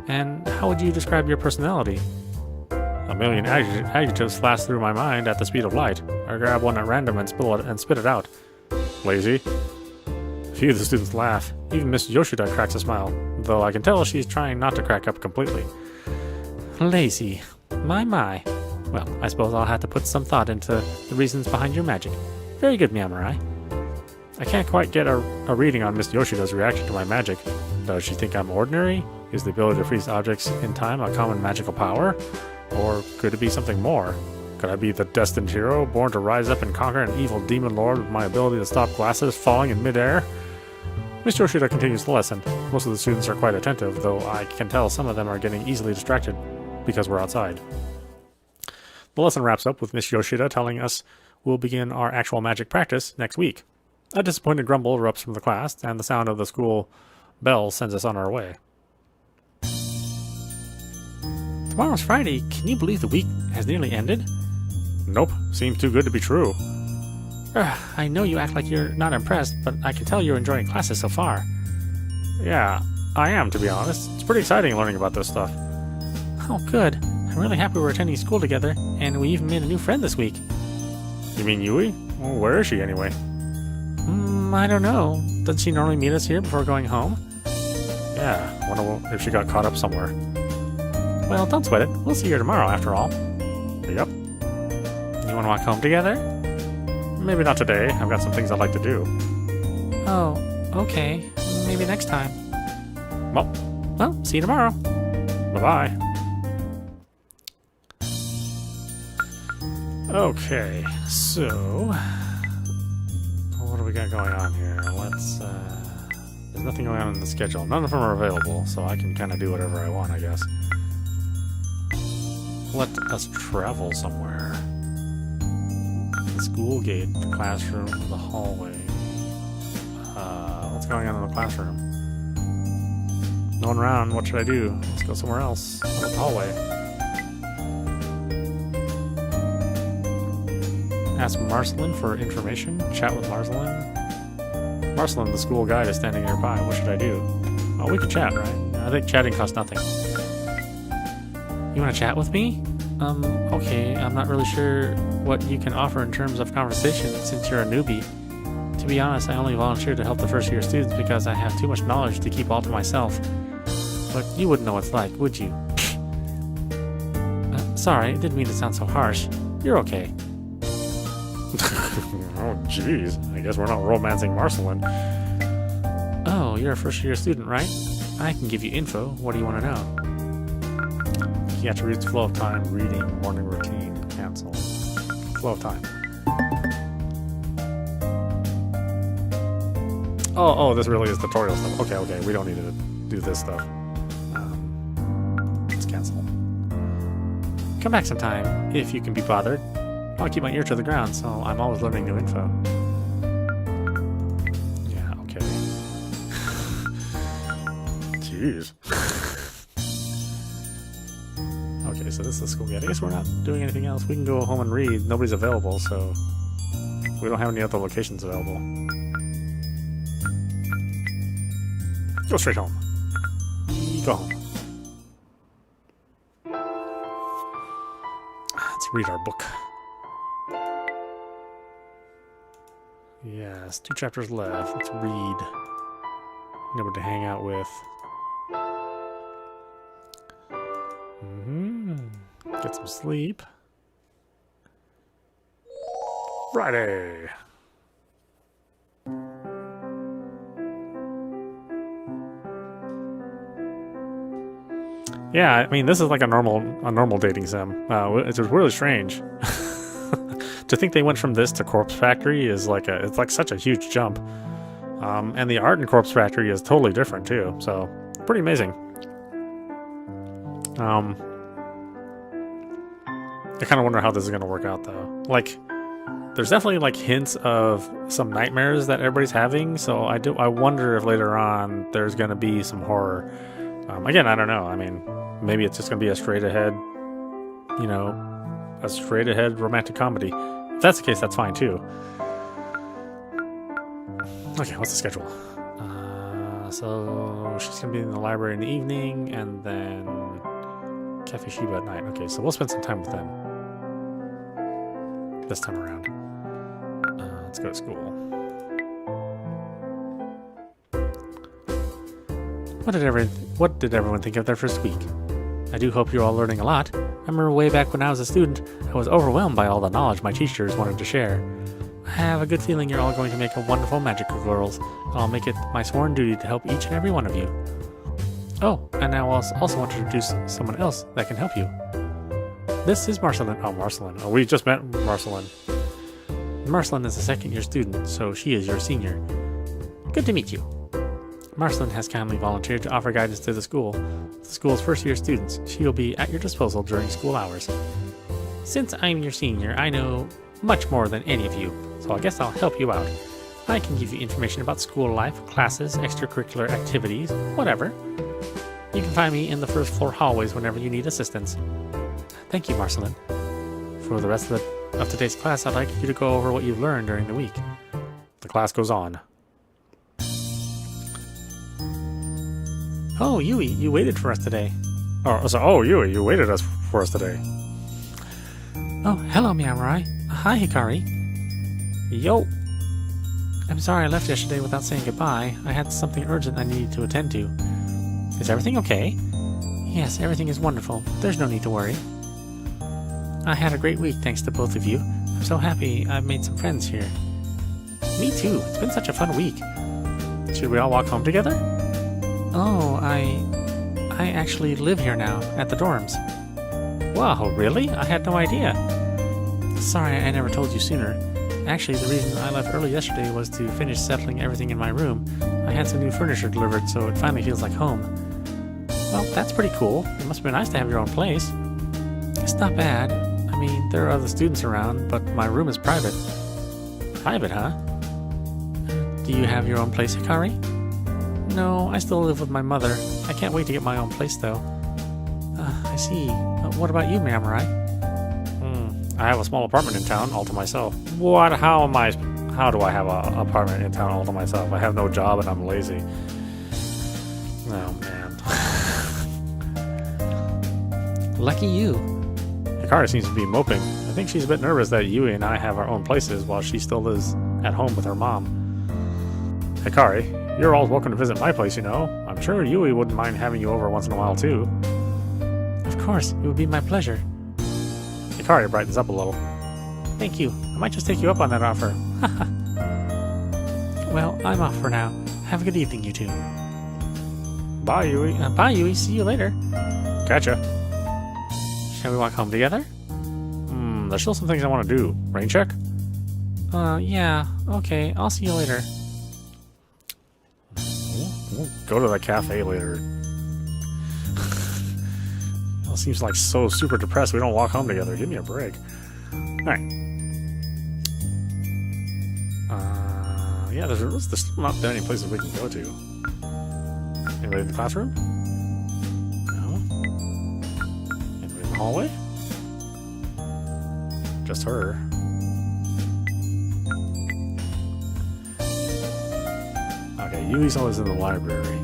And how would you describe your personality? A million adjectives flash through my mind at the speed of light. I grab one at random and spit it out. Lazy. A few of the students laugh. Even Miss Yoshida cracks a smile, though I can tell she's trying not to crack up completely. Lazy. My. Well, I suppose I'll have to put some thought into the reasons behind your magic. Very good, Miyamorai. I can't quite get a reading on Miss Yoshida's reaction to my magic. Does she think I'm ordinary? Is the ability to freeze objects in time a common magical power? Or could it be something more? Could I be the destined hero, born to rise up and conquer an evil demon lord with my ability to stop glasses falling in midair? Miss Yoshida continues the lesson. Most of the students are quite attentive, though I can tell some of them are getting easily distracted because we're outside. The lesson wraps up with Miss Yoshida telling us we'll begin our actual magic practice next week. A disappointed grumble erupts from the class, and the sound of the school bell sends us on our way. Tomorrow's Friday. Can you believe the week has nearly ended? Nope, seems too good to be true. I know you act like you're not impressed, but I can tell you're enjoying classes so far. Yeah, I am, to be honest. It's pretty exciting learning about this stuff. Oh, good. I'm really happy we're attending school together, and we even made a new friend this week. You mean Yui? Well, where is she anyway? I don't know. Doesn't she normally meet us here before going home? Yeah, wonder if she got caught up somewhere. Well, don't sweat it. We'll see her tomorrow, after all. Yep. You want to walk home together? Maybe not today. I've got some things I'd like to do. Oh, okay. Maybe next time. Well, see you tomorrow. Bye-bye. Okay, so what do we got going on here? There's nothing going on in the schedule. None of them are available, so I can kind of do whatever I want, I guess. Let us travel somewhere. The school gate, the classroom, the hallway. What's going on in the classroom? No one around. What should I do? Let's go somewhere else. The hallway. Ask Marceline for information. Chat with Marceline. Marceline, the school guide, is standing nearby. What should I do? Oh, we can chat, right? I think chatting costs nothing. You want to chat with me? Okay. I'm not really sure what you can offer in terms of conversation since you're a newbie. To be honest, I only volunteered to help the first year students because I have too much knowledge to keep all to myself. But you wouldn't know what it's like, would you? Sorry, I didn't mean to sound so harsh. You're okay. Oh, jeez. I guess we're not romancing Marceline. Oh, you're a first year student, right? I can give you info. What do you want to know? He attributes flow of time, reading, morning routine, cancel. Flow of time. Oh, this really is tutorial stuff. Okay, we don't need to do this stuff. Let's cancel. Come back sometime, if you can be bothered. I'll keep my ear to the ground, so I'm always learning new info. Yeah, okay. Jeez. Okay, so this is the school gate. I guess we're not doing anything else. We can go home and read. Nobody's available, so we don't have any other locations available. Go straight home. Go home. Let's read our book. Yes, 2 chapters left. Let's read. Nobody to hang out with. Get some sleep. Friday. Yeah, I mean, this is like a normal dating sim. It's really strange. To think they went from this to Corpse Factory is it's like such a huge jump. And the art in Corpse Factory is totally different too, so pretty amazing. I kind of wonder how this is going to work out, though. Like, there's definitely like hints of some nightmares that everybody's having. So I wonder if later on there's going to be some horror. Again, I don't know. I mean, maybe it's just going to be a straight ahead, you know, a straight ahead romantic comedy. If that's the case, that's fine too. Okay, what's the schedule? So she's going to be in the library in the evening, and then Cafe Shiba at night. Okay, so we'll spend some time with them this time around. Let's go to school. What did everyone think of their first week? I do hope you're all learning a lot. I remember way back when I was a student, I was overwhelmed by all the knowledge my teachers wanted to share. I have a good feeling you're all going to make a wonderful magical girls, and I'll make it my sworn duty to help each and every one of you. Oh, and I also want to introduce someone else that can help you. This is Marceline. Oh, Marceline. Oh, we just met Marceline. Marceline is a second-year student, so she is your senior. Good to meet you. Marceline has kindly volunteered to offer guidance to the school's first-year students. She will be at your disposal during school hours. Since I'm your senior, I know much more than any of you, so I guess I'll help you out. I can give you information about school life, classes, extracurricular activities, whatever. You can find me in the first floor hallways whenever you need assistance. Thank you, Marceline. For the rest of today's class, I'd like you to go over what you've learned during the week. The class goes on. Oh, Yui, you waited for us today. Yui, you waited for us today. Oh, hello, Miyamorai. Hi, Hikari. Yo. I'm sorry I left yesterday without saying goodbye. I had something urgent I needed to attend to. Is everything okay? Yes, everything is wonderful. There's no need to worry. I had a great week thanks to both of you. I'm so happy I've made some friends here. Me too. It's been such a fun week. Should we all walk home together? Oh, I actually live here now, at the dorms. Wow, really? I had no idea. Sorry I never told you sooner. Actually, the reason I left early yesterday was to finish settling everything in my room. I had some new furniture delivered, so it finally feels like home. Well, that's pretty cool. It must be nice to have your own place. It's not bad. I mean, there are other students around, but my room is private. Private, huh? Do you have your own place, Hikari? No, I still live with my mother. I can't wait to get my own place, though. I see. What about you, Miyamorai? I have a small apartment in town, all to myself. What? How do I have an apartment in town all to myself? I have no job and I'm lazy. Oh, man. Lucky you. Hikari seems to be moping. I think she's a bit nervous that Yui and I have our own places while she still lives at home with her mom. Hikari, you're all welcome to visit my place, you know. I'm sure Yui wouldn't mind having you over once in a while, too. Of course, it would be my pleasure. Hikari brightens up a little. Thank you. I might just take you up on that offer. Well, I'm off for now. Have a good evening, you two. Bye, Yui. Bye, Yui. See you later. Gotcha. Shall we walk home together? There's still some things I want to do. Rain check? Yeah. Okay, I'll see you later. We'll go to the cafe later. Seems like so super depressed we don't walk home together. Give me a break. Alright. Yeah, there's still not that many places we can go to. Anybody in the classroom? No. Anybody in the hallway? Just her. Okay, Yui's always in the library.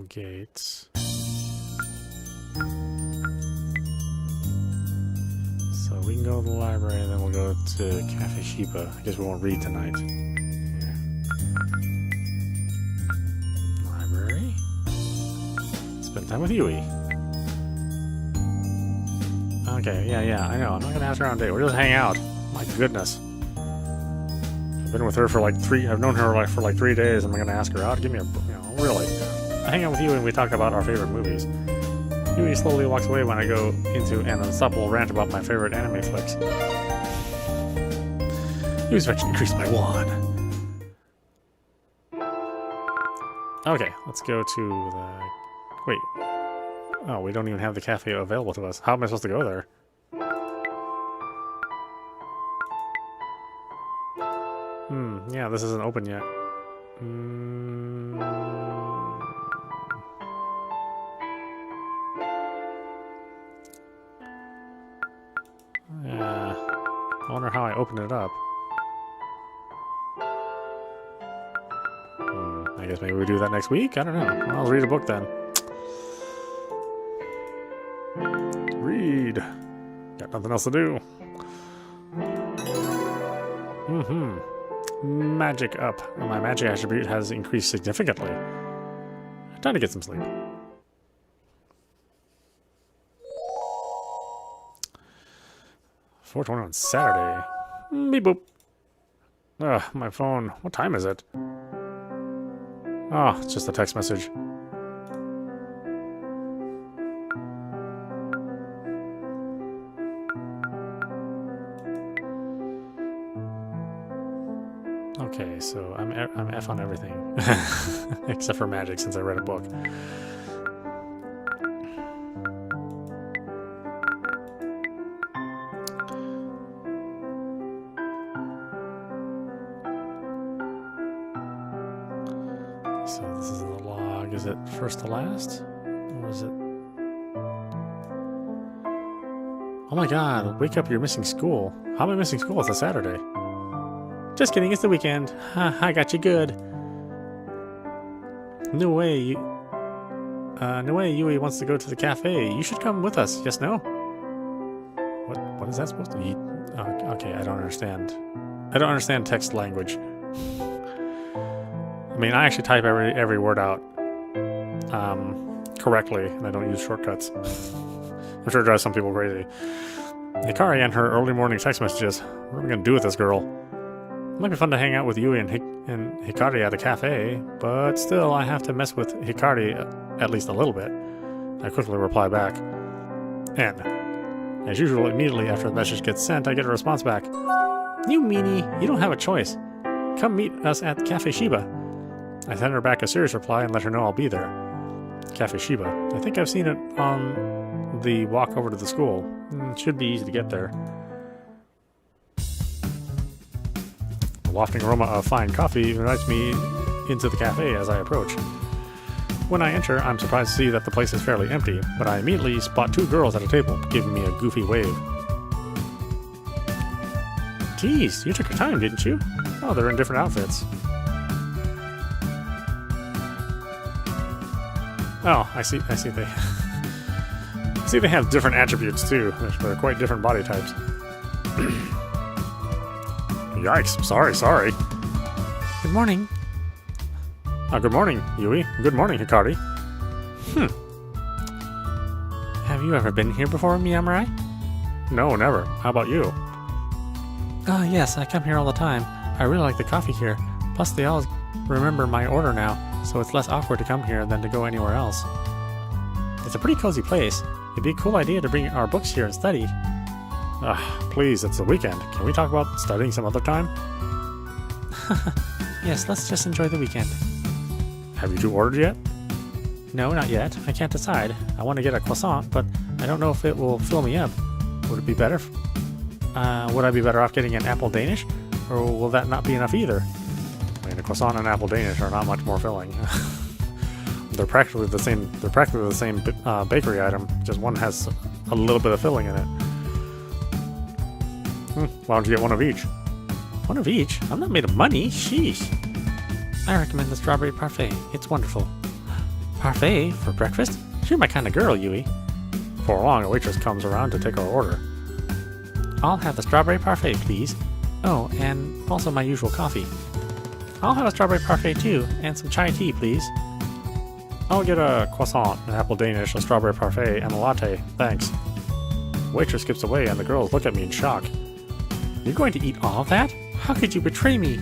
Gates. So we can go to the library and then we'll go to Cafe Shiba. I guess we won't read tonight. Yeah. Library. Spend time with Yui. Okay, yeah, I know. I'm not gonna ask her on a date. We'll just hang out. My goodness. been with her for like I've known her like for like 3 days. I'm gonna ask her out. Give me a, really. I hang out with you and we talk about our favorite movies. Yui slowly walks away when I go into an unstoppable rant about my favorite anime flicks. Yui's affection increased by 1. Okay, let's go to the... Wait. Oh, we don't even have the cafe available to us. How am I supposed to go there? Yeah, this isn't open yet. Yeah. I wonder how I open it up. I guess maybe we do that next week? I don't know. Well, I'll read a book then. Read. Got nothing else to do. Magic up. My magic attribute has increased significantly. Time to get some sleep. $4:20 on Saturday. Beep boop. Ugh, my phone. What time is it? Oh, it's just a text message. Okay, so I'm F on everything. Except for magic, since I read a book. So this is the log. Is it first to last? Or is it... Oh my god, wake up, you're missing school. How am I missing school? It's a Saturday. Just kidding, it's the weekend. Ha, I got you good. No way, Yui wants to go to the cafe. You should come with us, yes, no? What is that supposed to be? Okay, I don't understand. I don't understand text language. I mean, I actually type every word out correctly, and I don't use shortcuts. I'm sure it drives some people crazy. Hikari and her early morning text messages. What are we gonna do with this girl? It might be fun to hang out with Yui and Hikari at a cafe, but still, I have to mess with Hikari at least a little bit. I quickly reply back. And, as usual, immediately after the message gets sent, I get a response back. You meanie, you don't have a choice. Come meet us at Cafe Shiba. I send her back a serious reply and let her know I'll be there. Cafe Shiba. I think I've seen it on the walk over to the school. It should be easy to get there. The wafting aroma of fine coffee invites me into the cafe as I approach. When I enter, I'm surprised to see that the place is fairly empty, but I immediately spot 2 girls at a table, giving me a goofy wave. Geez, you took your time, didn't you? Oh, they're in different outfits. Oh, I see they... see they have different attributes, too. They're quite different body types. Yikes, sorry. Good morning. Good morning, Yui. Good morning, Hikari. Have you ever been here before, Miyamurai? No, never. How about you? Oh, yes, I come here all the time. I really like the coffee here. Plus, they all remember my order now, so it's less awkward to come here than to go anywhere else. It's a pretty cozy place. It'd be a cool idea to bring our books here and study. Please, it's the weekend. Can we talk about studying some other time? Yes, let's just enjoy the weekend. Have you 2 ordered yet? No, not yet. I can't decide. I want to get a croissant, but I don't know if it will fill me up. Would it be better? Would I be better off getting an apple Danish? Or will that not be enough either? I mean, a croissant and apple Danish are not much more filling. They're practically the same. They're practically the same bakery item. Just one has a little bit of filling in it. Why don't you get one of each? One of each? I'm not made of money. Sheesh. I recommend the strawberry parfait. It's wonderful. Parfait for breakfast? You're my kind of girl, Yui. Before long, a waitress comes around to take our order. I'll have the strawberry parfait, please. Oh, and also my usual coffee. I'll have a strawberry parfait too, and some chai tea, please. I'll get a croissant, an apple Danish, a strawberry parfait, and a latte, thanks. The waitress skips away and the girls look at me in shock. You're going to eat all of that? How could you betray me?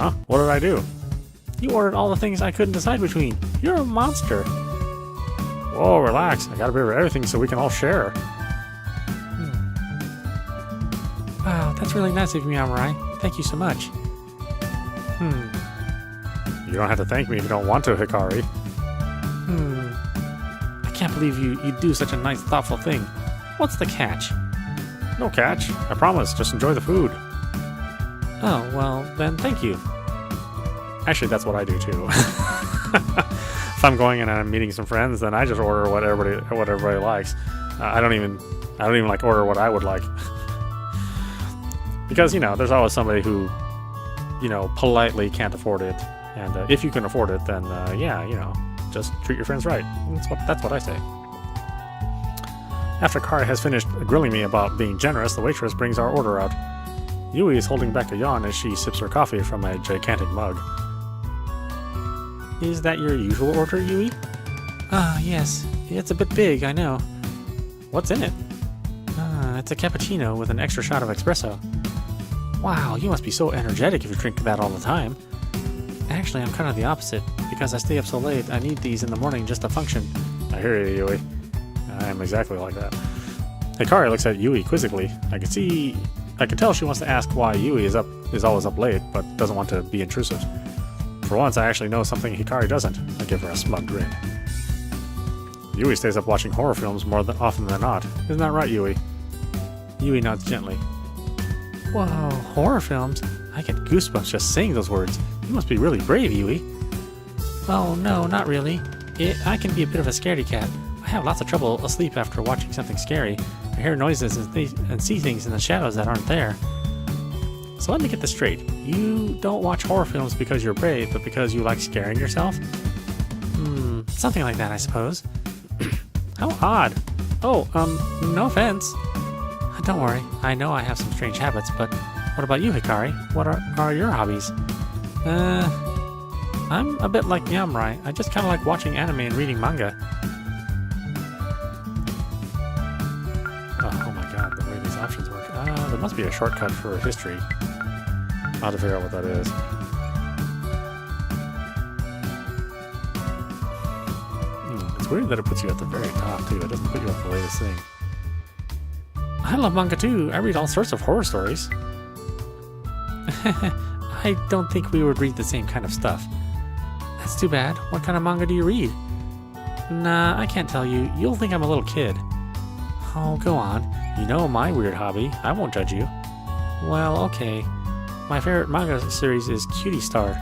Huh? What did I do? You ordered all the things I couldn't decide between. You're a monster. Whoa, relax. I got a bit of everything so we can all share. Wow, that's really nice of you, Yamurai. Thank you so much. You don't have to thank me if you don't want to, Hikari. I can't believe you'd do such a nice, thoughtful thing. What's the catch? No catch. I promise. Just enjoy the food. Oh, well, then thank you. Actually, that's what I do too. If I'm going and I'm meeting some friends, then I just order what everybody likes. I don't even like order what I would like. Because, there's always somebody who, politely can't afford it. And if you can afford it, then just treat your friends right. That's what I say. After Kari has finished grilling me about being generous, the waitress brings our order out. Yui is holding back a yawn as she sips her coffee from a gigantic mug. Is that your usual order, Yui? Yes. It's a bit big, I know. What's in it? It's a cappuccino with an extra shot of espresso. Wow, you must be so energetic if you drink that all the time. Actually, I'm kind of the opposite. Because I stay up so late, I need these in the morning just to function. I hear you, Yui. I am exactly like that. Hikari looks at Yui quizzically. I can tell she wants to ask why Yui is always up late, but doesn't want to be intrusive. For once, I actually know something Hikari doesn't. I give her a smug grin. Yui stays up watching horror films more often than not. Isn't that right, Yui? Yui nods gently. Whoa, horror films? I get goosebumps just saying those words. You must be really brave, Yui. Oh, no, not really. I can be a bit of a scaredy cat. I have lots of trouble asleep after watching something scary. I hear noises and see things in the shadows that aren't there. So let me get this straight. You don't watch horror films because you're brave, but because you like scaring yourself? Something like that, I suppose. How odd. Oh, no offense. Don't worry. I know I have some strange habits, but what about you, Hikari? What are your hobbies? I'm a bit like Yamurai. I just kind of like watching anime and reading manga. Oh my god, the way these options work. There must be a shortcut for history. I'll have to figure out what that is. It's weird that it puts you at the very top, too. It doesn't put you at the latest thing. I love manga too. I read all sorts of horror stories. I don't think we would read the same kind of stuff. That's too bad. What kind of manga do you read? Nah, I can't tell you. You'll think I'm a little kid. Oh, go on. You know my weird hobby. I won't judge you. Well, okay. My favorite manga series is Cutie Star.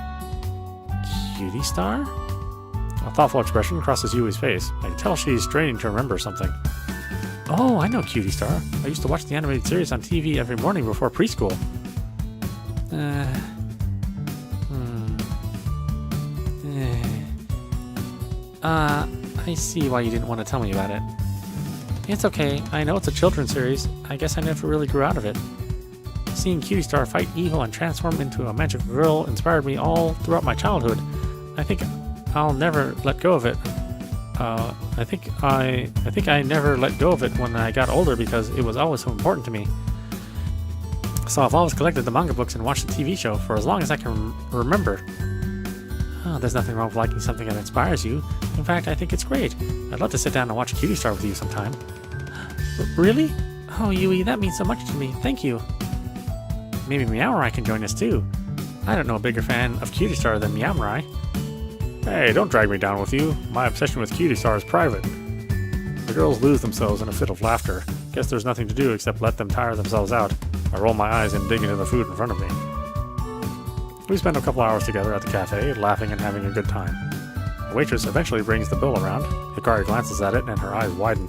Cutie Star? A thoughtful expression crosses Yui's face. I can tell she's straining to remember something. Oh, I know Cutie Star. I used to watch the animated series on TV every morning before preschool. I see why you didn't want to tell me about it. It's okay. I know it's a children's series. I guess I never really grew out of it. Seeing Cutie Star fight evil and transform into a magical girl inspired me all throughout my childhood. I think I'll never let go of it. I think I never let go of it when I got older because it was always so important to me. So I've always collected the manga books and watched the TV show for as long as I can remember. Oh, there's nothing wrong with liking something that inspires you. In fact, I think it's great. I'd love to sit down and watch Cutie Star with you sometime. Really? Oh, Yui, that means so much to me. Thank you. Maybe Meowrai can join us too. I don't know a bigger fan of Cutie Star than Meowrai. Hey, don't drag me down with you. My obsession with Cutie Star is private. The girls lose themselves in a fit of laughter. Guess there's nothing to do except let them tire themselves out. I roll my eyes and dig into the food in front of me. We spend a couple hours together at the cafe, laughing and having a good time. The waitress eventually brings the bill around. Hikari glances at it and her eyes widen.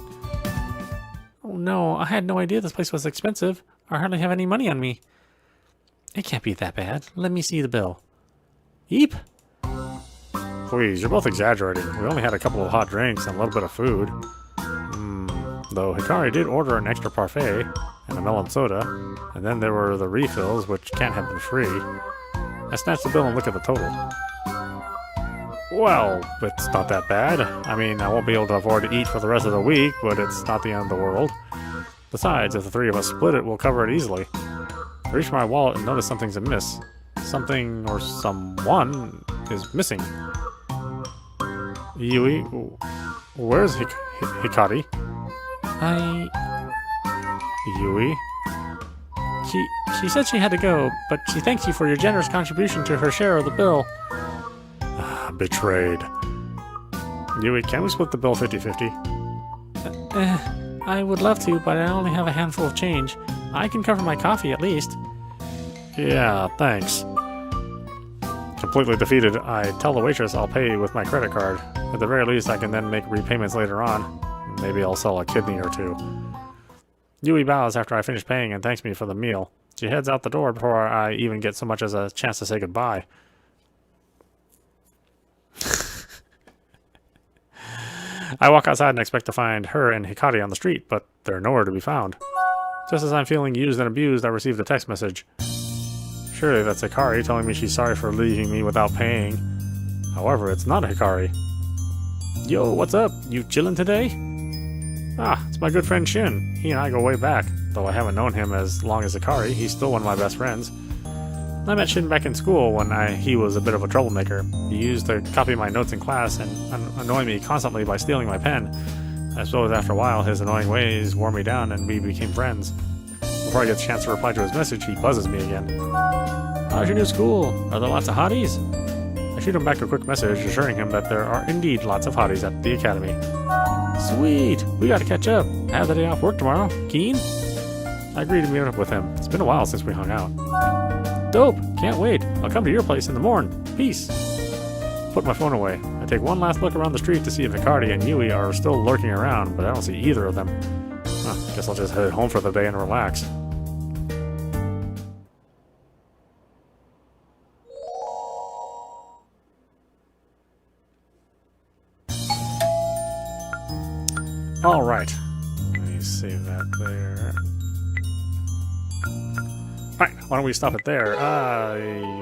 Oh no, I had no idea this place was expensive. I hardly have any money on me. It can't be that bad. Let me see the bill. Yeep. Please, you're both exaggerating. We only had a couple of hot drinks and a little bit of food. Though Hikari did order an extra parfait and a melon soda, and then there were the refills, which can't have been free. I snatched the bill and look at the total. Well, it's not that bad. I mean, I won't be able to afford to eat for the rest of the week, but it's not the end of the world. Besides, if the three of us split it, we'll cover it easily. I reach my wallet and notice something's amiss. something or someone is missing. Yui, where's Hikari? Yui? She said she had to go, but she thanks you for your generous contribution to her share of the bill. Betrayed. Yui, can we split the bill 50-50? I would love to, but I only have a handful of change. I can cover my coffee at least. Yeah, thanks. Completely defeated, I tell the waitress I'll pay with my credit card. At the very least, I can then make repayments later on. Maybe I'll sell a kidney or two. Yui bows after I finish paying and thanks me for the meal. She heads out the door before I even get so much as a chance to say goodbye. I walk outside and expect to find her and Hikari on the street, but they're nowhere to be found. Just as I'm feeling used and abused, I received a text message. Surely that's Hikari telling me she's sorry for leaving me without paying. However, it's not Hikari. Yo, what's up? You chillin' today? Ah, it's my good friend Shin. He and I go way back. Though I haven't known him as long as Hikari, he's still one of my best friends. I met Shin back in school when he was a bit of a troublemaker. He used to copy my notes in class and annoy me constantly by stealing my pen. I suppose after a while his annoying ways wore me down and we became friends. Before I get a chance to reply to his message, he buzzes me again. How's your new school? Are there lots of hotties? I shoot him back a quick message assuring him that there are indeed lots of hotties at the academy. Sweet! We gotta catch up. I have the day off work tomorrow. Keen? I agree to meet up with him. It's been a while since we hung out. Dope! Can't wait. I'll come to your place in the morning. Peace. Put my phone away. I take one last look around the street to see if Hikari and Yui are still lurking around, but I don't see either of them. Guess I'll just head home for the day and relax. Alright. Let me save that there. Alright, why don't we stop it there?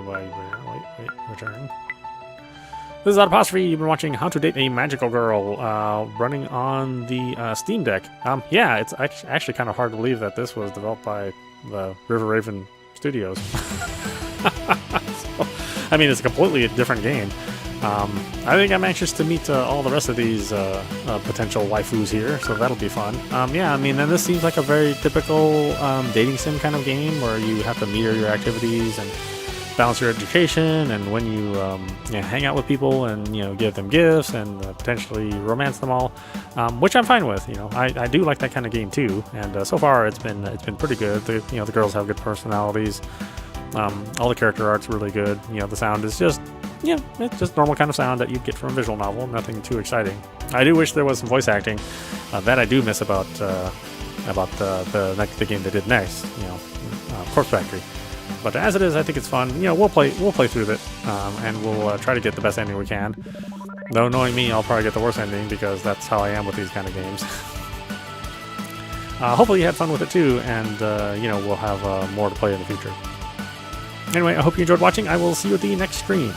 Wait, return. This is audap. You've been watching How to Date a Magical Girl, running on the Steam Deck. Yeah, it's actually kind of hard to believe that this was developed by the River Raven Studios. I mean, it's a completely different game. I think I'm anxious to meet all the rest of these potential waifus here, so that'll be fun. Yeah, I mean, and this seems like a very typical dating sim kind of game where you have to meter your activities and balance your education, and when you hang out with people and give them gifts and potentially romance them all, which I'm fine with. I do like that kind of game too, and so far it's been pretty good. The girls have good personalities. All the character art's really good. The sound is just it's just normal kind of sound that you'd get from a visual novel. Nothing too exciting. I do wish there was some voice acting. That I do miss about the game they did next. Corpse Factory. But as it is, I think it's fun. We'll play through it, and we'll try to get the best ending we can. Though knowing me, I'll probably get the worst ending because that's how I am with these kind of games. Hopefully you had fun with it too, and we'll have more to play in the future. Anyway, I hope you enjoyed watching. I will see you at the next stream.